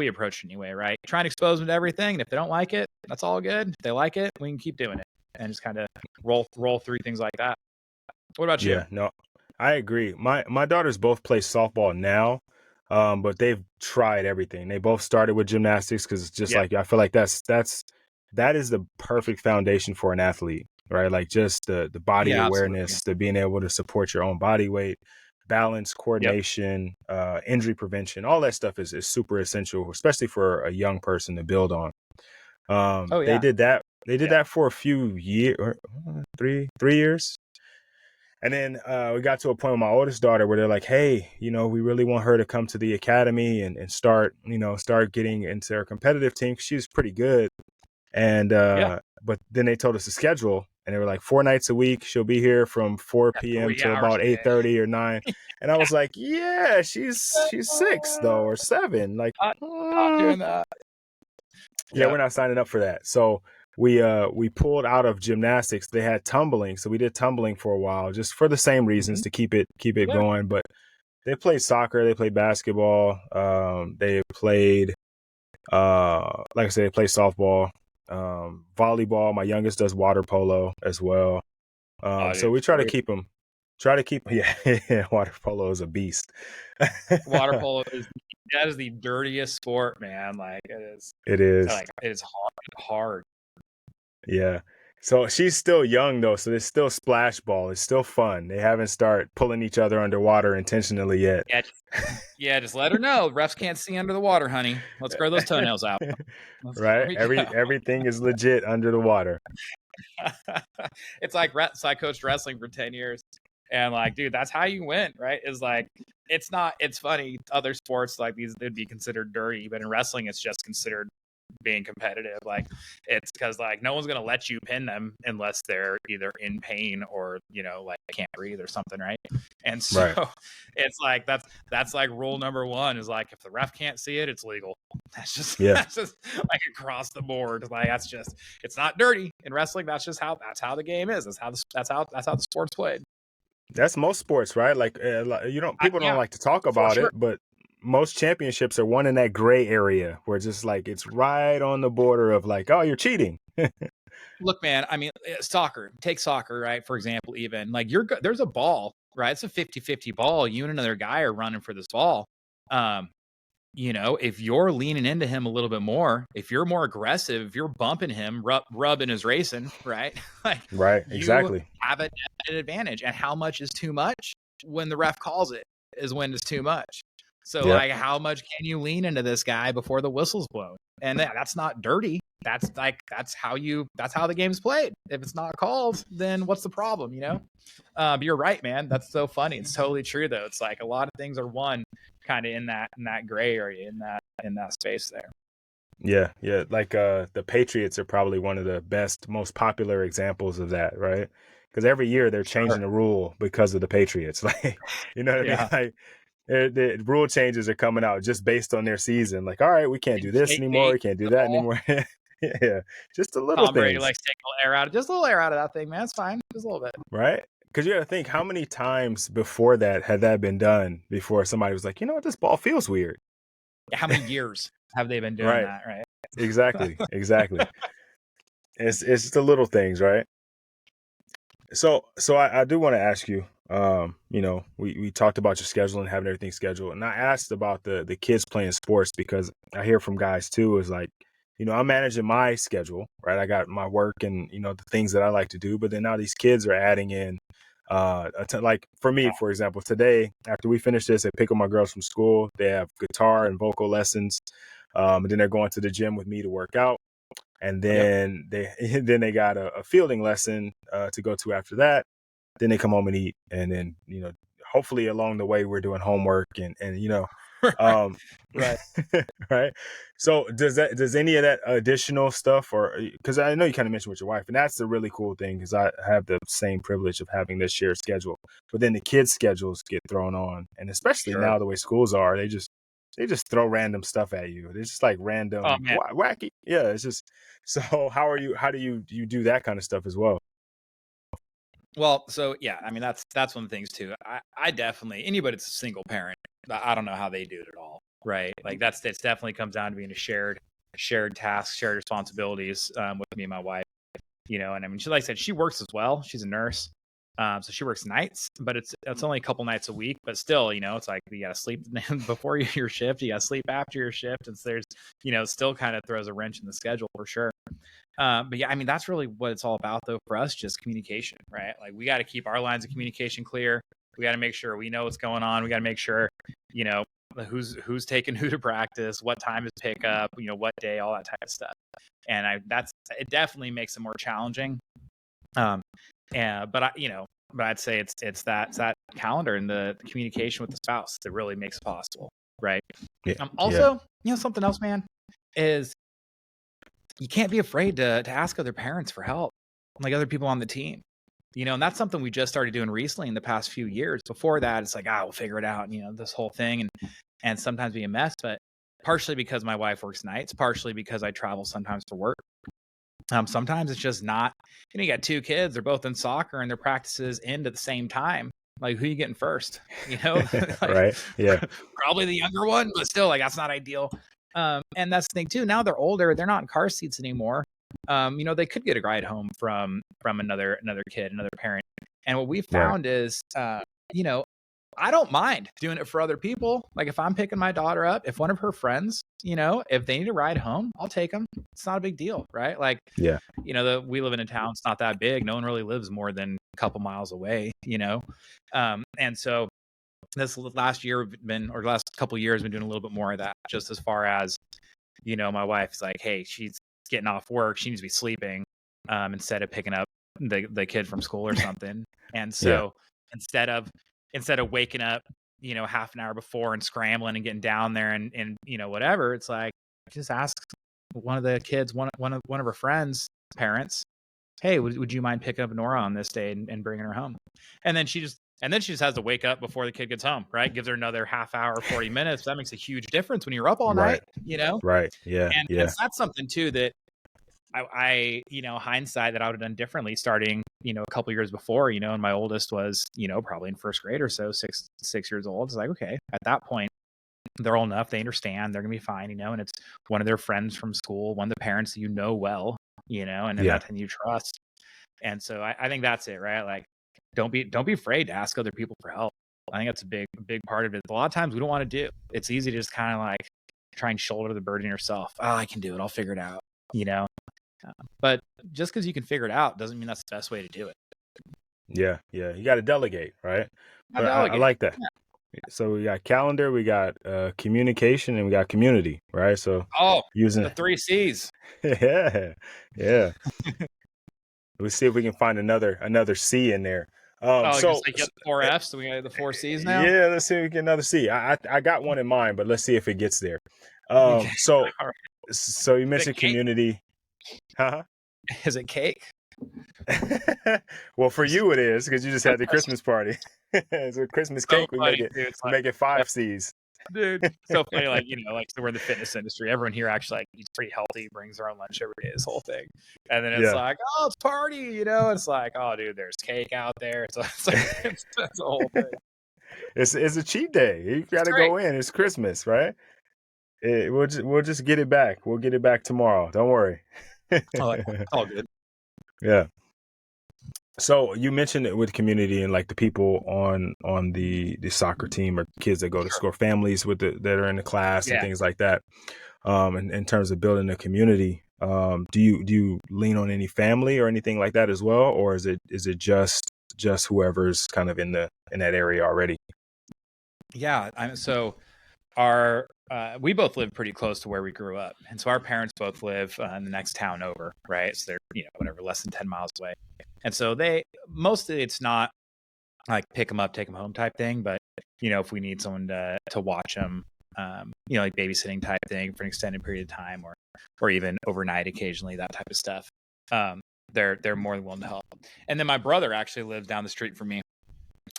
approach it anyway, right? Try and expose them to everything, and if they don't like it, that's all good. If they like it, we can keep doing it, and just kind of roll through things like that. What about you? Yeah, no, I agree. My daughters both play softball now, but they've tried everything. They both started with gymnastics because it's just like, I feel like that is the perfect foundation for an athlete, right? Like just the body awareness, the being able to support your own body weight, balance, coordination, injury prevention, all that stuff is super essential, especially for a young person to build on. They did that. They did that for a few years, 3 years. And then we got to a point with my oldest daughter where they're like, hey, we really want her to come to the academy and start getting into her competitive team. She's pretty good. And but then they told us the schedule, and they were like 4 nights a week. She'll be here from 4 p.m. to about 8:30 or 9. And I was like, yeah, she's 6 though, or 7. Like, not doing that. Yeah, we're not signing up for that. So we pulled out of gymnastics. They had tumbling, so we did tumbling for a while, just for the same reasons, to keep it going. But they played soccer, they played basketball, they played like I said, they played softball, volleyball. My youngest does water polo as well. So we try to keep them. Yeah, water polo is a beast. Water polo is the dirtiest sport, man. Like it is. It is. Like it is hard. Yeah. So she's still young though, so it's still splash ball. It's still fun. They haven't started pulling each other underwater intentionally yet. Just let her know. Refs can't see under the water, honey. Let's grow those toenails out. Right? Everything is legit under the water. It's like I coached wrestling for 10 years. And like, dude, that's how you win, right? Is like, it's funny. Other sports like these, they'd be considered dirty, but in wrestling, it's just considered being competitive. Like it's because like no one's gonna let you pin them unless they're either in pain or like can't breathe or something, right? And so it's like that's like rule number 1 is like if the ref can't see it, it's legal. That's just like across the board. Like it's not dirty in wrestling. That's how the game is. That's how the sport's played. That's most sports, right? Like people don't like to talk about it, but most championships are won in that gray area where it's just like it's right on the border of like, oh, you're cheating. Look, man, I mean, take soccer, right? For example, even like there's a ball, right? It's a 50-50 ball. You and another guy are running for this ball. If you're leaning into him a little bit more, if you're more aggressive, if you're bumping him, rubbing his racing, right? Like, exactly. Have an advantage. And how much is too much? When the ref calls it is when it's too much. So like, how much can you lean into this guy before the whistle's blown? And that's not dirty. That's how the game's played. If it's not called, then what's the problem? But you're right, man. That's so funny. It's totally true though. It's like a lot of things are won kind of in that gray area, in that space there. Yeah. Like the Patriots are probably one of the best, most popular examples of that, right? Because every year they're changing the rule because of the Patriots. Like, you know what I mean? Like the rule changes are coming out just based on their season. Like, all right, we can't do this anymore. We can't do that anymore. Yeah, just a little Tom Brady likes to take a little air out of that thing, man. It's fine, just a little bit, right? Because you got to think how many times before that had that been done before somebody was like, you know what, this ball feels weird. How many years have they been doing that, right? Exactly. It's just the little things, right? So I do want to ask you, we talked about your schedule and having everything scheduled, and I asked about the kids playing sports because I hear from guys too, is like, I'm managing my schedule, right? I got my work and, the things that I like to do, but then now these kids are adding in, like for me, for example, today, after we finish this, I pick up my girls from school. They have guitar and vocal lessons. And then they're going to the gym with me to work out. And then they got a fielding lesson to go to after that. then they come home and eat, and then hopefully along the way we're doing homework and Right. um Right. right. So does any of that additional stuff, or because I know you kind of mentioned with your wife, and that's the really cool thing, because I have the same privilege of having this shared schedule, but then the kids' schedules get thrown on, and especially Sure. now the way schools are, they just throw random stuff at you. It's just like Oh random man. wacky. Yeah, it's just so. How do you do that kind of stuff as well? Well, so yeah, I mean that's one of the things too. I definitely, anybody that's a single parent, I don't know how they do it at all, right? Like it's definitely comes down to being a shared task, shared responsibilities with me and my wife, And I mean, she, like I said, she works as well. She's a nurse, so she works nights, but it's only a couple nights a week. But still, it's like you gotta sleep before your shift, you gotta sleep after your shift, and so there's still kind of throws a wrench in the schedule for sure. But yeah, I mean, that's really what it's all about, though, for us, just communication, right? Like, we got to keep our lines of communication clear. We got to make sure we know what's going on. We got to make sure, you know, who's taking who to practice, what time is pickup, what day, all that type of stuff. And it definitely makes it more challenging. But I'd say it's that calendar and the communication with the spouse that really makes it possible, right? Yeah. Also, something else, man, is you can't be afraid to ask other parents for help, like other people on the team. And that's something we just started doing recently in the past few years. Before that, it's like, we'll figure it out, this whole thing, and sometimes be a mess. But partially because my wife works nights, partially because I travel sometimes for work. Sometimes it's just not, you got two kids, they're both in soccer and their practices end at the same time. Like, who are you getting first? Like, Right. Yeah. probably the younger one, but still, like, that's not ideal. And that's the thing too. Now they're older, they're not in car seats anymore. They could get a ride home from another kid, another parent. And what we Right. found is, I don't mind doing it for other people. Like, if I'm picking my daughter up, if one of her friends, if they need a ride home, I'll take them. It's not a big deal, right? Like, Yeah. we live in a town, it's not that big. No one really lives more than a couple miles away, And so this last year or last couple of years, been doing a little bit more of that, just as far as, my wife's like, hey, she's getting off work, she needs to be sleeping, instead of picking up the kid from school or something. And so instead of waking up, half an hour before and scrambling and getting down there and whatever, it's like, just ask one of the kids, one of her friends' parents, hey, would you mind picking up Nora on this day and bringing her home? And then she just has to wake up before the kid gets home, right? Gives her another half hour, 40 minutes. That makes a huge difference when you're up all Right. night. Right. Yeah. And Yeah. that's something too that I hindsight, that I would have done differently starting, a couple years before, and my oldest was, probably in first grade or so, 6 years old. It's like, okay, at that point, they're old enough, they understand, they're gonna be fine, and it's one of their friends from school, one of the parents that well, and then that you trust. And so I think that's it, right? Like, don't be afraid to ask other people for help. I think that's a big part of it. A lot of times we don't want to do. It's easy to just kind of like try and shoulder the burden yourself. Oh, I can do it. I'll figure it out. But just because you can figure it out doesn't mean that's the best way to do it. Yeah. Yeah. You got to delegate, right? But I Delegate. like that. Yeah. So we got calendar, we got communication, and we got community, right? So using the 3 C's. Yeah. Yeah. Let's see if we can find another C in there. Just like you have the 4 F's, so we got the 4 C's now. Yeah, let's see if we get another C. I got one in mind, but let's see if it gets there. Okay. So you mentioned community. Huh? Is it cake? Well, for you it is, because you just had the Christmas party. So Christmas cake, we make it 5 C's. Dude, so funny. Like, so we're in the fitness industry. Everyone here actually eats pretty healthy, brings their own lunch every day, this whole thing. And then it's like, oh, it's party, it's like, oh, dude, there's cake out there. So it's the whole thing. It's a cheat day. You got to go in. It's Christmas, right? We'll just get it back. We'll get it back tomorrow. Don't worry. All good. Yeah. So you mentioned it with community and like the people on the soccer team or kids that go to school, families that are in the class and things like that. In terms of building a community, do you lean on any family or anything like that as well, or is it just whoever's kind of in that area already? Yeah, so we both live pretty close to where we grew up, and so our parents both live in the next town over, right? So they're whatever, less than 10 miles away. And so mostly it's not like pick them up, take them home type thing. But, if we need someone to watch them, like babysitting type thing for an extended period of time, or even overnight occasionally, that type of stuff. They're more than willing to help. And then my brother actually lives down the street from me,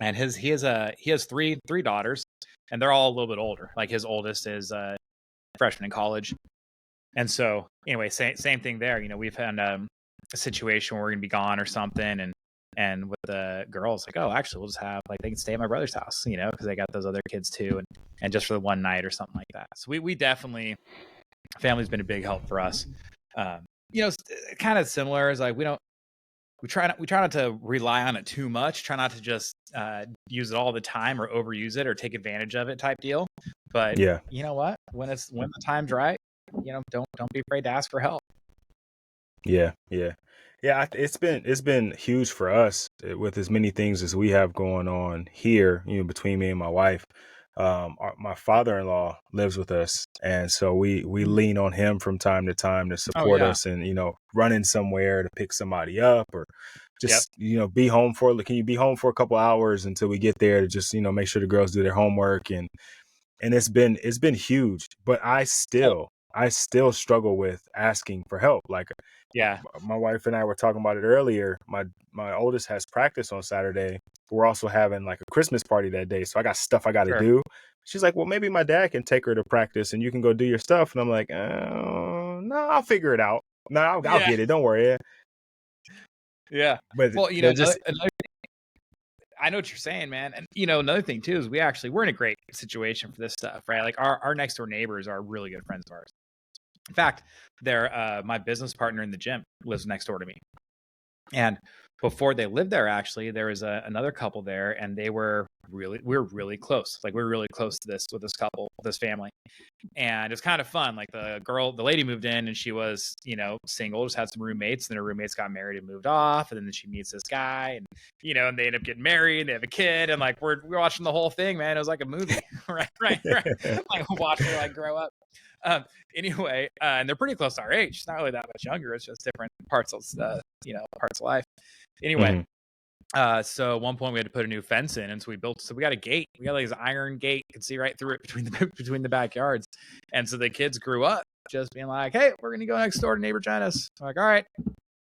and he has three daughters, and they're all a little bit older. Like his oldest is a freshman in college. And so anyway, same thing there. We've had a situation where we're gonna be gone or something, and with the girls, like, oh, actually, we'll just have, like, they can stay at my brother's house, because they got those other kids too, and just for the one night or something like that. So we definitely, family's been a big help for us. Kind of similar as like we try not to rely on it too much. Try not to just use it all the time or overuse it or take advantage of it type deal. But Yeah. you know what? When the time's right, don't be afraid to ask for help. Yeah. Yeah. Yeah. It's been huge for us with as many things as we have going on here, between me and my wife. My father-in-law lives with us, and so we lean on him from time to time to Oh support yeah. us, and running somewhere to pick somebody up, or Yep. just be home can you be home for a couple hours until we get there to just make sure the girls do their homework, and it's been huge. But I Oh, still struggle with asking for help. Like, yeah. my wife and I were talking about it earlier. My oldest has practice on Saturday. We're also having like a Christmas party that day, so I got stuff I got to Sure. do. She's like, well, maybe my dad can take her to practice and you can go do your stuff. And I'm like, no, I'll figure it out. No, I'll Yeah. get it. Don't worry. Yeah. But Well, they're just, I know what you're saying, man. And another thing too is we're in a great situation for this stuff, right? Like our next door neighbors are really good friends of ours. In fact, they're my business partner in the gym lives next door to me. And before they lived there, actually, there was another couple there, and we were really close. Like we were really close to this couple, this family. And it's kind of fun. Like the lady moved in and she was, single, just had some roommates, and then her roommates got married and moved off. And then she meets this guy, and, and they end up getting married, they have a kid. And like, we're watching the whole thing, man. It was like a movie, right. Like watching her like grow up. Anyway, and they're pretty close to our age. It's not really that much younger. It's just different parts of, parts of life. Anyway, Mhm. so at one point we had to put a new fence in, and so we got a gate. We got like this iron gate. You can see right through it between the backyards. And so the kids grew up just being like, "Hey, we're gonna go next door to neighbor Janice." I'm like, all right.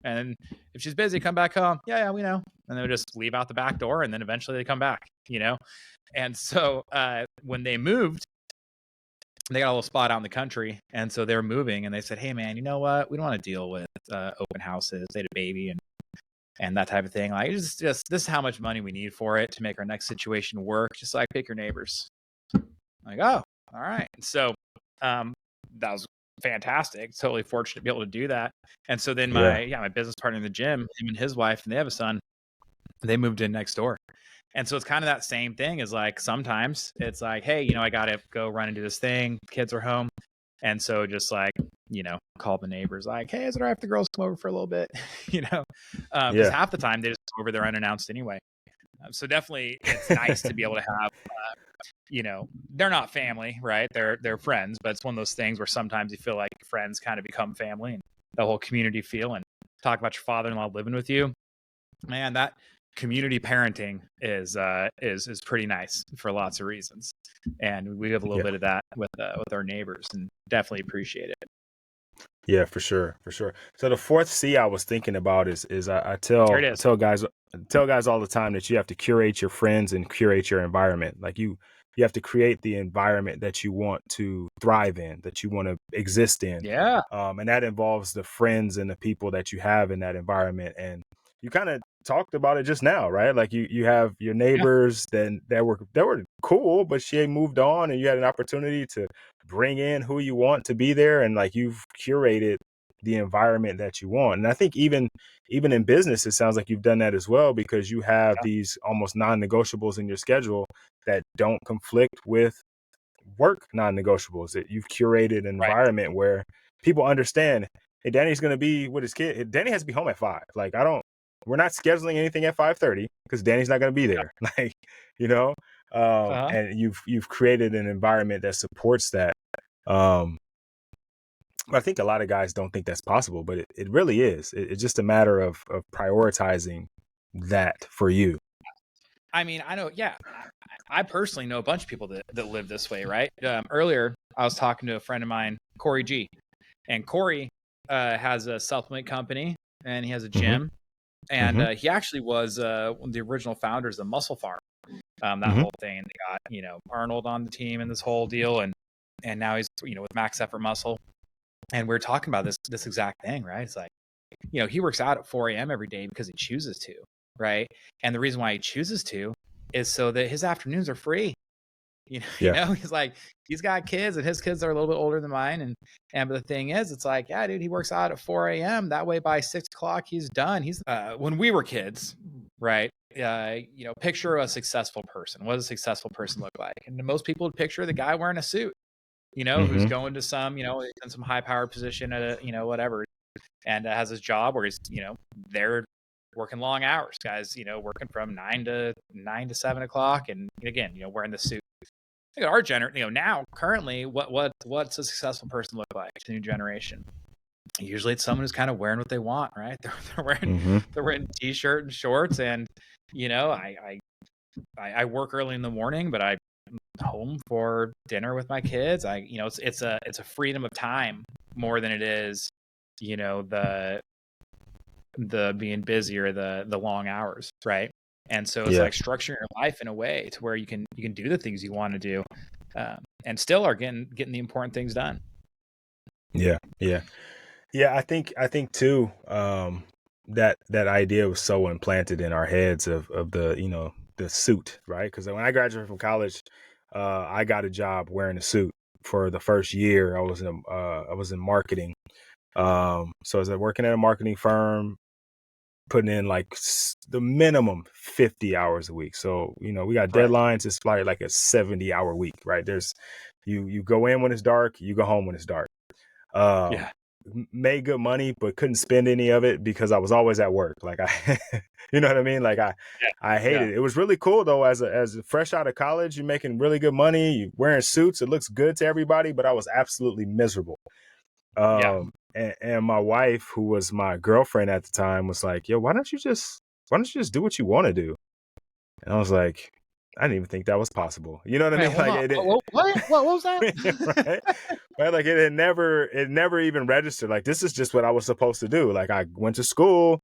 And if she's busy, come back home. Yeah, we know. And they'll just leave out the back door, and then eventually they come back. And so when they moved, they got a little spot out in the country, and so they were moving, and they said, "Hey, man, you know what? We don't want to deal with open houses. They had a baby and that type of thing. Like, just this is how much money we need for it to make our next situation work. Just like pick your neighbors." I'm like, oh, all right. And so that was fantastic. Totally fortunate to be able to do that. And so then Yeah. my business partner in the gym, him and his wife, and they have a son. They moved in next door. And so it's kind of that same thing as like sometimes it's like, hey, I got to go run and do this thing. Kids are home. And so just like, call the neighbors like, hey, is it all right if the girls come over for a little bit? Because Yeah. half the time they just come over there unannounced anyway. So definitely it's nice to be able to have, they're not family, right? They're friends, but it's one of those things where sometimes you feel like friends kind of become family, and the whole community feel. And talk about your father-in-law living with you, man, that community parenting is pretty nice for lots of reasons. And we have a little Yeah. bit of that with our neighbors, and definitely appreciate it. Yeah, for sure, for sure. So the fourth C I was thinking about is I Here it tell is. guys all the time that you have to curate your friends and curate your environment. Like you have to create the environment that you want to thrive in, that you want to exist in. Yeah. And that involves the friends and the people that you have in that environment. And you kind of talked about it just now, right? Like you have your Yeah. neighbors that were cool, but she moved on, and you had an opportunity to bring in who you want to be there, and like you've curated the environment that you want. And I think even in business, it sounds like you've done that as well, because you have these almost non-negotiables in your schedule that don't conflict with work non-negotiables. That you've curated an Right. environment where people understand, hey, Danny's going to be with his kid. Danny has to be home at 5. Like, we're not scheduling anything at 5:30 because Danny's not going to be there. Like, you know, Uh-huh. and you've created an environment that supports that. Um, I think a lot of guys don't think that's possible, but it really is. It's just a matter of prioritizing that for you. I mean, I know, yeah, I personally know a bunch of people that live this way, right? Earlier, I was talking to a friend of mine, Corey G, and Corey has a supplement company and he has a Mm-hmm. gym, and Mm-hmm. he actually was one of the original founders of Muscle Farm, that Mm-hmm. whole thing. And they got, Arnold on the team and this whole deal, and now he's, with Max Effort Muscle, and we're talking about this exact thing, right? It's like, he works out at 4 a.m. every day because he chooses to, right? And the reason why he chooses to is so that his afternoons are free. Yeah. He's like, he's got kids and his kids are a little bit older than mine. And but the thing is, it's like, yeah, dude, he works out at 4 a.m. That way by 6 o'clock, he's done. When we were kids, right? Picture a successful person. What does a successful person look like? And most people would picture the guy wearing a suit, who's Mm-hmm. going to some, in some high powered position at whatever, and has his job where he's, there working long hours, guys, working from 9 to 7 o'clock. And again, wearing the suit. Look at our now currently, what's a successful person look like to the new generation? Usually it's someone who's kind of wearing what they want, right? Mm-hmm. They're wearing t-shirt and shorts, and I work early in the morning, but I'm home for dinner with my kids. It's a freedom of time more than it is, the being busy or the long hours, right? And so it's Yeah. like structuring your life in a way to where you can do the things you want to do, and still are getting the important things done. Yeah. Yeah. Yeah. I think too, that idea was so implanted in our heads of the, the suit, right? Because when I graduated from college, I got a job wearing a suit for the first year. I was in marketing. So I was working at a marketing firm, putting in like the minimum 50 hours a week. So, we got Right. deadlines. It's probably like a 70-hour week, right? You go in when it's dark, you go home when it's dark. Um, Yeah. Made good money, but couldn't spend any of it because I was always at work. Like you know what I mean? Like Yeah. I Yeah. hated it. It was really cool though. As a fresh out of college, you're making really good money. You're wearing suits. It looks good to everybody, but I was absolutely miserable. Yeah. And my wife, who was my girlfriend at the time, was like, "Yo, why don't you just do what you want to do?" And I was like, I didn't even think that was possible. You know what I Wait, mean? hold Like on. it, What was that? right? Right? Like it never even registered. Like this is just what I was supposed to do. Like I went to school,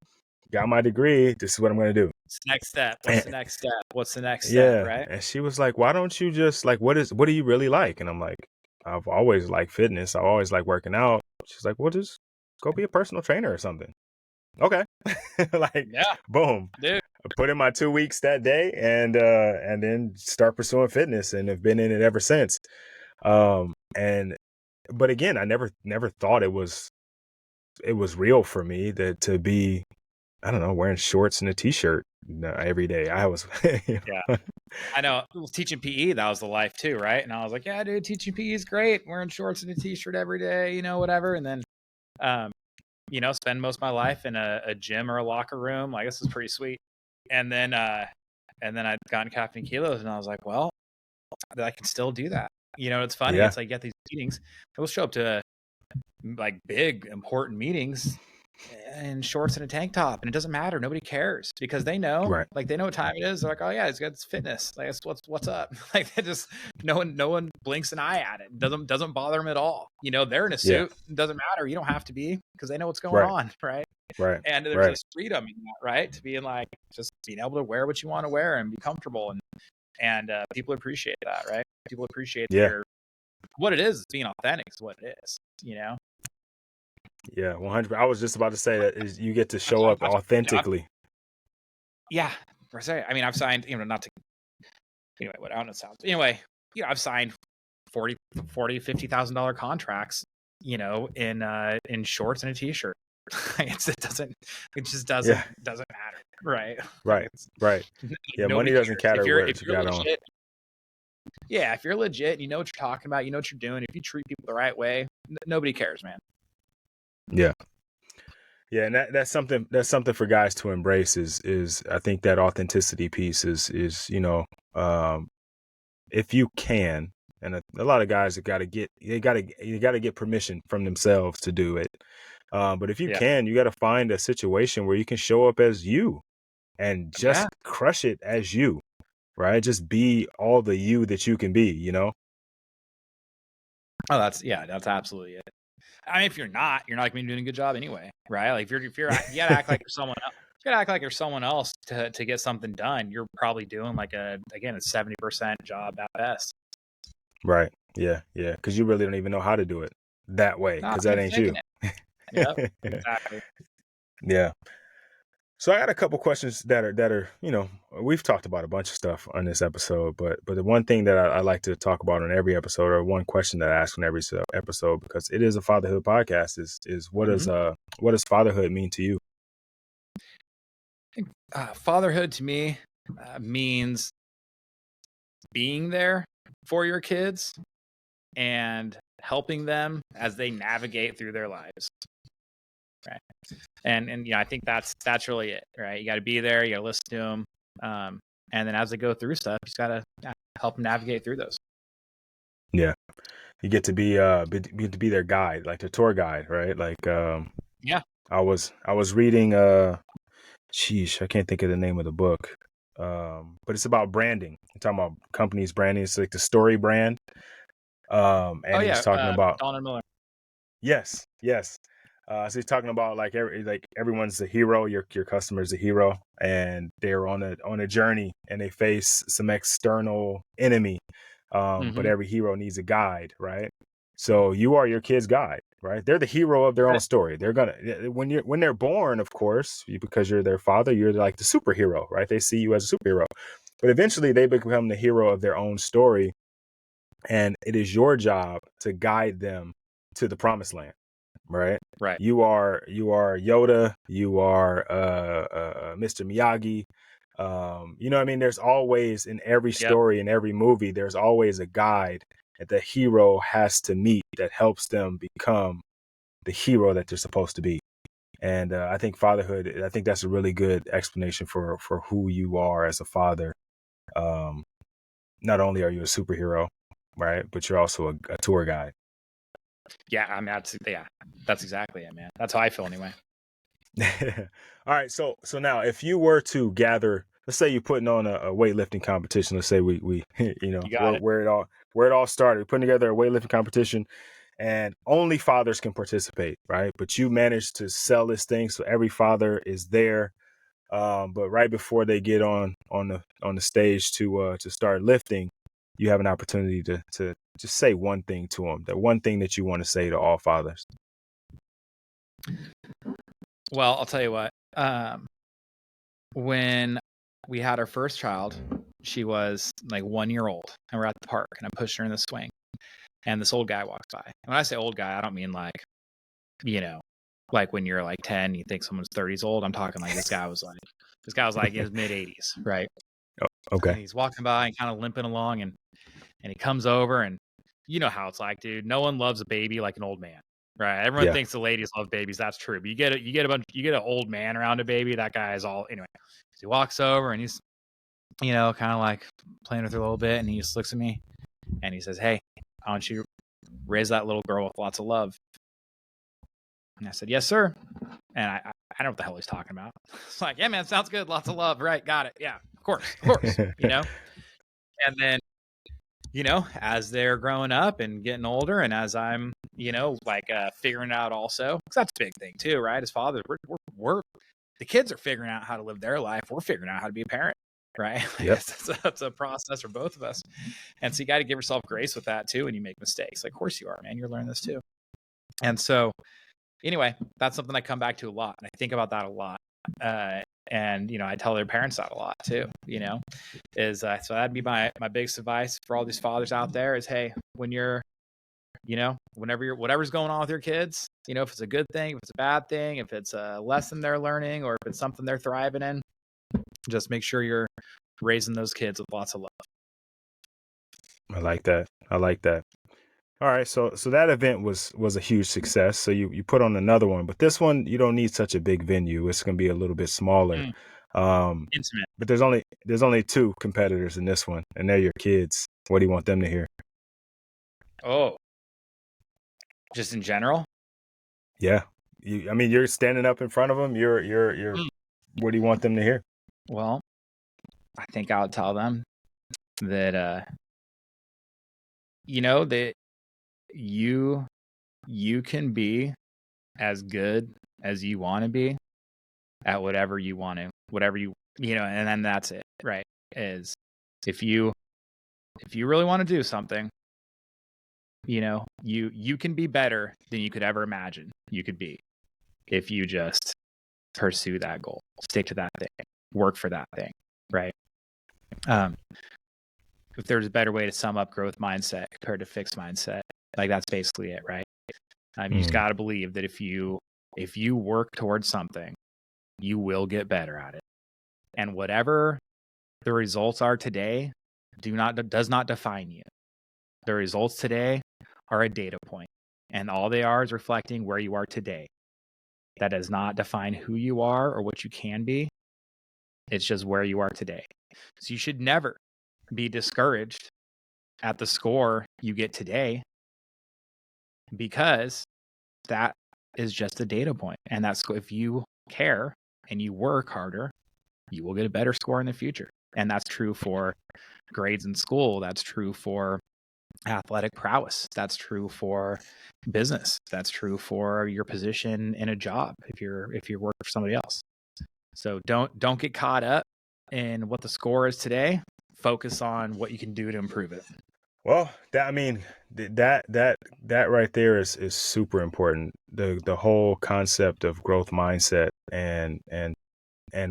got my degree. This is what I'm going to do. What's the next step? What's And, the next step? What's the next step? yeah. Right? And she was like, "Why don't you just like what do you really like?" And I'm like, "I've always liked fitness. I always like working out." She's like, "Well, just go be a personal trainer or something." Okay. Like Yeah, boom. dude. I put in my 2 weeks that day and then start pursuing fitness and have been in it ever since. And but again, I never thought it was real for me that to be, I don't know, wearing shorts and a t-shirt every day. I was Yeah. I know. Teaching PE, that was the life too, right? And I was like, yeah, dude, teaching PE is great. Wearing shorts and a t-shirt every day, whatever. And then, um, spend most of my life in a gym or a locker room. Like, this is pretty sweet. And then I'd gotten Caffeine and Kilos, and I was like, well, I can still do that. It's funny. yeah. It's like, get these meetings. We'll show up to like big, important meetings in shorts and a tank top, and it doesn't matter. Nobody cares because they know, Right. like, they know what time it is. They're like, oh yeah, it's fitness. Like, it's what's up. Like, they just, no one blinks an eye at it. Doesn't bother them at all. They're in a Yeah. suit. It doesn't matter. You don't have to be, because they know what's going Right. on, right? Right. And there's Right. this freedom in that, right? To being like, just being able to wear what you want to wear and be comfortable, and people appreciate that, right? People appreciate Yeah. what it is. Being authentic is what it is. Yeah. 100. I was just about to say that is you get to I've show signed, up authentically. yeah, per se. I mean, I've signed, not to, anyway, what I don't know sounds. Anyway, I've signed $50,000 contracts, in shorts and a t-shirt. It just doesn't Yeah. matter, right? Right. Right. Yeah. Money Nobody doesn't cares. matter what you If you're got on. legit, yeah, if you're legit, you know what you're talking about, you know what you're doing. If you treat people the right way, nobody cares, man. Yeah. Yeah, and that's something for guys to embrace is I think that authenticity piece is um, if you can, and a lot of guys have got to get you got to get permission from themselves to do it. But if you Yeah. can, you got to find a situation where you can show up as you and just Yeah. crush it as you. right? Just be all the you that you can be, you know? Oh, that's absolutely it. I mean, if you're not going to be doing a good job anyway, right? Like if you gotta act like you're someone else. You gotta act like you're someone else to get something done. You're probably doing like a 70% job at best. Right. Yeah. Yeah. Because you really don't even know how to do it that way, Not because that even ain't you. thinking it. Yep, exactly. Yeah. So I got a couple questions that are we've talked about a bunch of stuff on this episode, but the one thing that I like to talk about on every episode, or one question that I ask on every episode, because it is a fatherhood podcast, is what does fatherhood mean to you? I think fatherhood to me means being there for your kids and helping them as they navigate through their lives. Right. And I think that's really it, right? You got to be there, you got to listen to them, and then as they go through stuff, you just got to help them navigate through those. Yeah, you get to be their guide, like the tour guide, right? Like Yeah. I was reading sheesh, I can't think of the name of the book. But it's about branding. I'm talking about companies branding. It's like the story brand. Oh And he was yeah. talking about, Donald Miller. yes, yes. So he's talking about like everyone's a hero. Your customer's a hero, and they're on a journey, and they face some external enemy. But Mm-hmm. every hero needs a guide, right? So you are your kid's guide, right? They're the hero of their own story. They're gonna when they're born, of course, because you're their father, you're like the superhero, right? They see you as a superhero, but eventually they become the hero of their own story, and it is your job to guide them to the promised land, right? Right. You are Yoda, you are Mr. Miyagi. You know what I mean? There's always, in every Yep. story, in every movie, there's always a guide that the hero has to meet that helps them become the hero that they're supposed to be. And I think fatherhood, I think that's a really good explanation for who you are as a father. Um, Not only are you a superhero, right, but you're also a tour guide. Yeah. I mean, that's exactly it, man. That's how I feel anyway. All right, so now if you were to gather, let's say you're putting on a weightlifting competition. Let's say we You got it. where it all started. We're putting together a weightlifting competition, and only fathers can participate, right? But you managed to sell this thing, so every father is there. But right before they get on the stage to start lifting, you have an opportunity to just say one thing to them. The one thing that you want to say to all fathers. Well, I'll tell you what. When we had our first child, she was like 1 year old, and we're at the park, and I pushed her in the swing, and this old guy walks by. And when I say old guy, I don't mean like, like when you're like 10, you think someone's 30s old. I'm talking like this guy was like in his mid 80s, right? Oh, And okay. he's walking by and kind of limping along, and he comes over, and you know how it's like, dude. No one loves a baby like an old man, right? Everyone Yeah. thinks the ladies love babies. That's true, but you get an old man around a baby. That guy is all anyway. So he walks over, and he's kind of like playing with her a little bit, and he just looks at me, and he says, "Hey, I want you to raise that little girl with lots of love." And I said, "Yes, sir." And I don't know what the hell he's talking about. It's like, "Yeah, man, sounds good. Lots of love, right? Got it. Yeah, of course." And then as they're growing up and getting older, and as I'm, like figuring it out also, because that's a big thing too, right? As fathers, we're the kids are figuring out how to live their life. We're figuring out how to be a parent, right? Yep. That's a process for both of us. And so you got to give yourself grace with that too when you make mistakes. Like, of course you are, man. You're learning this too. And so anyway, that's something I come back to a lot. And I think about that a lot. And I tell their parents that a lot too, is so that'd be my biggest advice for all these fathers out there is, hey, when you're, whatever's going on with your kids, if it's a good thing, if it's a bad thing, if it's a lesson they're learning, or if it's something they're thriving in, just make sure you're raising those kids with lots of love. I like that. All right, so that event was a huge success. So you put on another one, but this one you don't need such a big venue. It's going to be a little bit smaller. Intimate. But there's only two competitors in this one, and they're your kids. What do you want them to hear? Oh, just in general? Yeah, I mean, you're standing up in front of them. You're. What do you want them to hear? Well, I think I'll tell them that that you can be as good as you want to be at whatever you want to, whatever and then that's it, right? Is if you really want to do something, you can be better than you could ever imagine you could be if you just pursue that goal, stick to that thing, work for that thing, right? If there's a better way to sum up growth mindset compared to fixed mindset, like that's basically it, right? You just got to believe that if you work towards something, you will get better at it. And whatever the results are today does not define you. The results today are a data point, and all they are is reflecting where you are today. That does not define who you are or what you can be. It's just where you are today. So you should never be discouraged at the score you get today, because that is just a data point. And that's, if you care and you work harder, you will get a better score in the future. And that's true for grades in school. That's true for athletic prowess. That's true for business. That's true for your position in a job if you're working for somebody else. So don't get caught up in what the score is today. Focus on what you can do to improve it. Well, that right there is super important. The whole concept of growth mindset and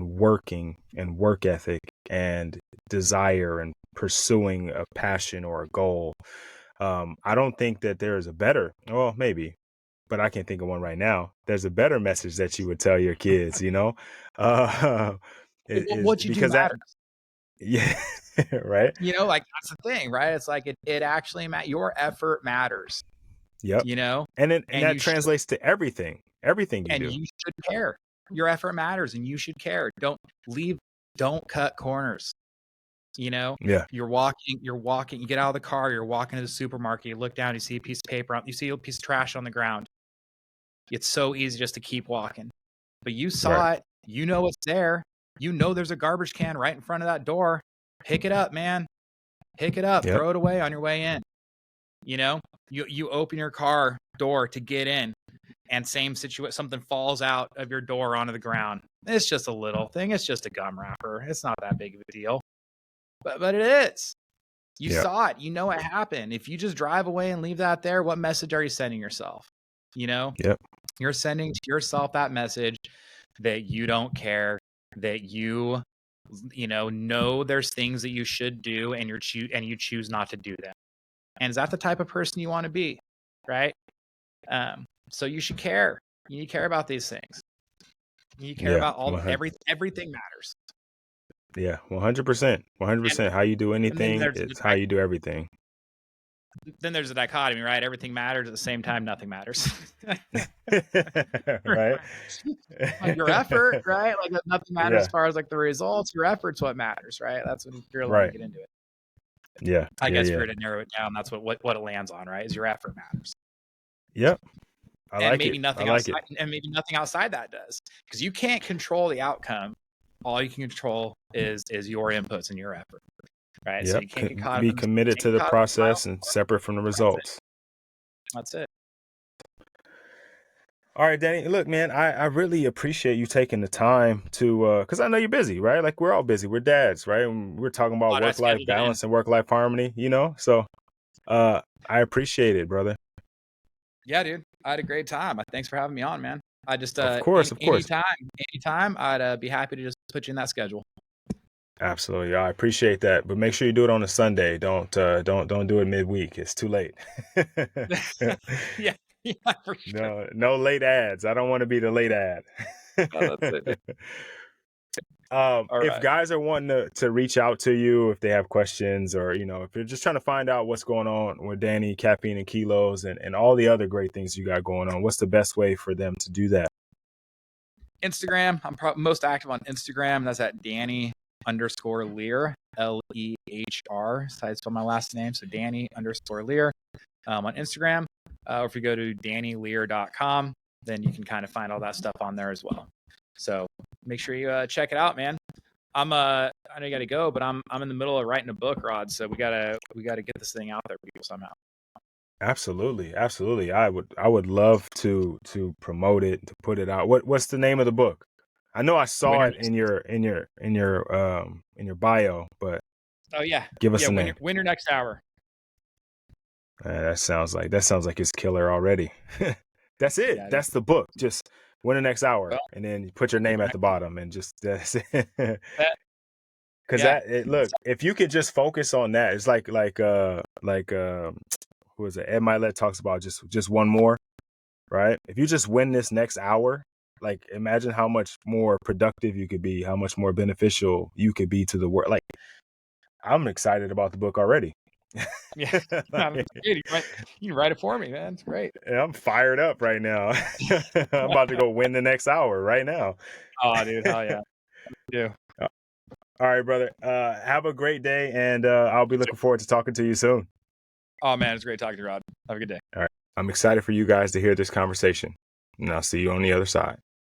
working and work ethic and desire and pursuing a passion or a goal. I don't think that there is a better, well, maybe, but I can't think of one right now. There's a better message that you would tell your kids, What you do because that, matters. yeah, right. Like that's the thing, right? It's like it actually your effort matters. Yep. And that translates to everything you do. You should care. Your effort matters, and you should care. Don't cut corners. Yeah. You're walking, you get out of the car, you're walking to the supermarket, you look down, you see a piece of paper, you see a piece of trash on the ground. It's so easy just to keep walking. But you saw it, it's there. There's a garbage can right in front of that door. Pick it up, man. Pick it up, throw it away on your way in. You open your car door to get in, and same situation, something falls out of your door onto the ground. It's just a little thing. It's just a gum wrapper. It's not that big of a deal. But it is. You saw it. It happened. If you just drive away and leave that there, what message are you sending yourself? You're sending to yourself that message that you don't care, that you know there's things that you should do, and you choose not to do them. And is that the type of person you want to be? Right? So you should care. You care about these things. You care about everything matters. Yeah, 100%. 100%. How you do anything, it's how you do everything. Then there's a dichotomy, right? Everything matters at the same time, nothing matters. Right. Like your effort, right? Like nothing matters as far as like the results. Your effort's what matters, right? That's when you're allowed to get into it. Yeah. I guess if you're to narrow it down, that's what it lands on, right? Is your effort matters. Yep. Maybe nothing outside that does, because you can't control the outcome. All you can control is your inputs and your effort, right? Yep. So you can't get caught. Be committed to the process and separate from the results. That's it. All right, Danny. Look, man, I really appreciate you taking the time to, because I know you're busy, right? Like we're all busy. We're dads, right? And we're talking about work-life balance and work-life harmony, So I appreciate it, brother. Yeah, dude. I had a great time. Thanks for having me on, man. I just of course. Anytime, I'd be happy to just put you in that schedule. Absolutely, I appreciate that. But make sure you do it on a Sunday. Don't do it midweek. It's too late. Yeah, for sure. No late ads. I don't want to be the late ad. Oh, that's it. If guys are wanting to reach out to you, if they have questions, or if you're just trying to find out what's going on with Danny, Caffeine and Kilos, and all the other great things you got going on, what's the best way for them to do that? Instagram. I'm most active on Instagram. That's at Danny _Lehr, Lehr. So I spell my last name. So Danny _Lehr on Instagram. Or if you go to DannyLehr.com, then you can kind of find all that stuff on there as well. So make sure you check it out, man. I know you got to go, but I'm in the middle of writing a book, Rod. So we gotta get this thing out there for people somehow. Absolutely, absolutely. I would love to promote it, to put it out. What's the name of the book? I know I saw Winter it next. in your bio, but Oh yeah, give us yeah. the Winter name. next hour. That sounds like it's killer already. That's it. Yeah, it is. That's the book. Just win the next hour, Well, and then you put your name at the bottom, and just that's it. that, Because yeah, look, if you could just focus on that, it's like who is it? Ed Milet talks about just one more, right? If you just win this next hour, like imagine how much more productive you could be, how much more beneficial you could be to the world. Like I'm excited about the book already. yeah. No, Like, that's good. You can write it for me, man. It's great. I'm fired up right now. I'm about to go win the next hour right now. Oh, dude, hell yeah, you. All right, brother. Have a great day, and I'll be looking forward to talking to you soon. Oh man, it's great talking to you, Rod. Have a good day. All right. I'm excited for you guys to hear this conversation, and I'll see you on the other side.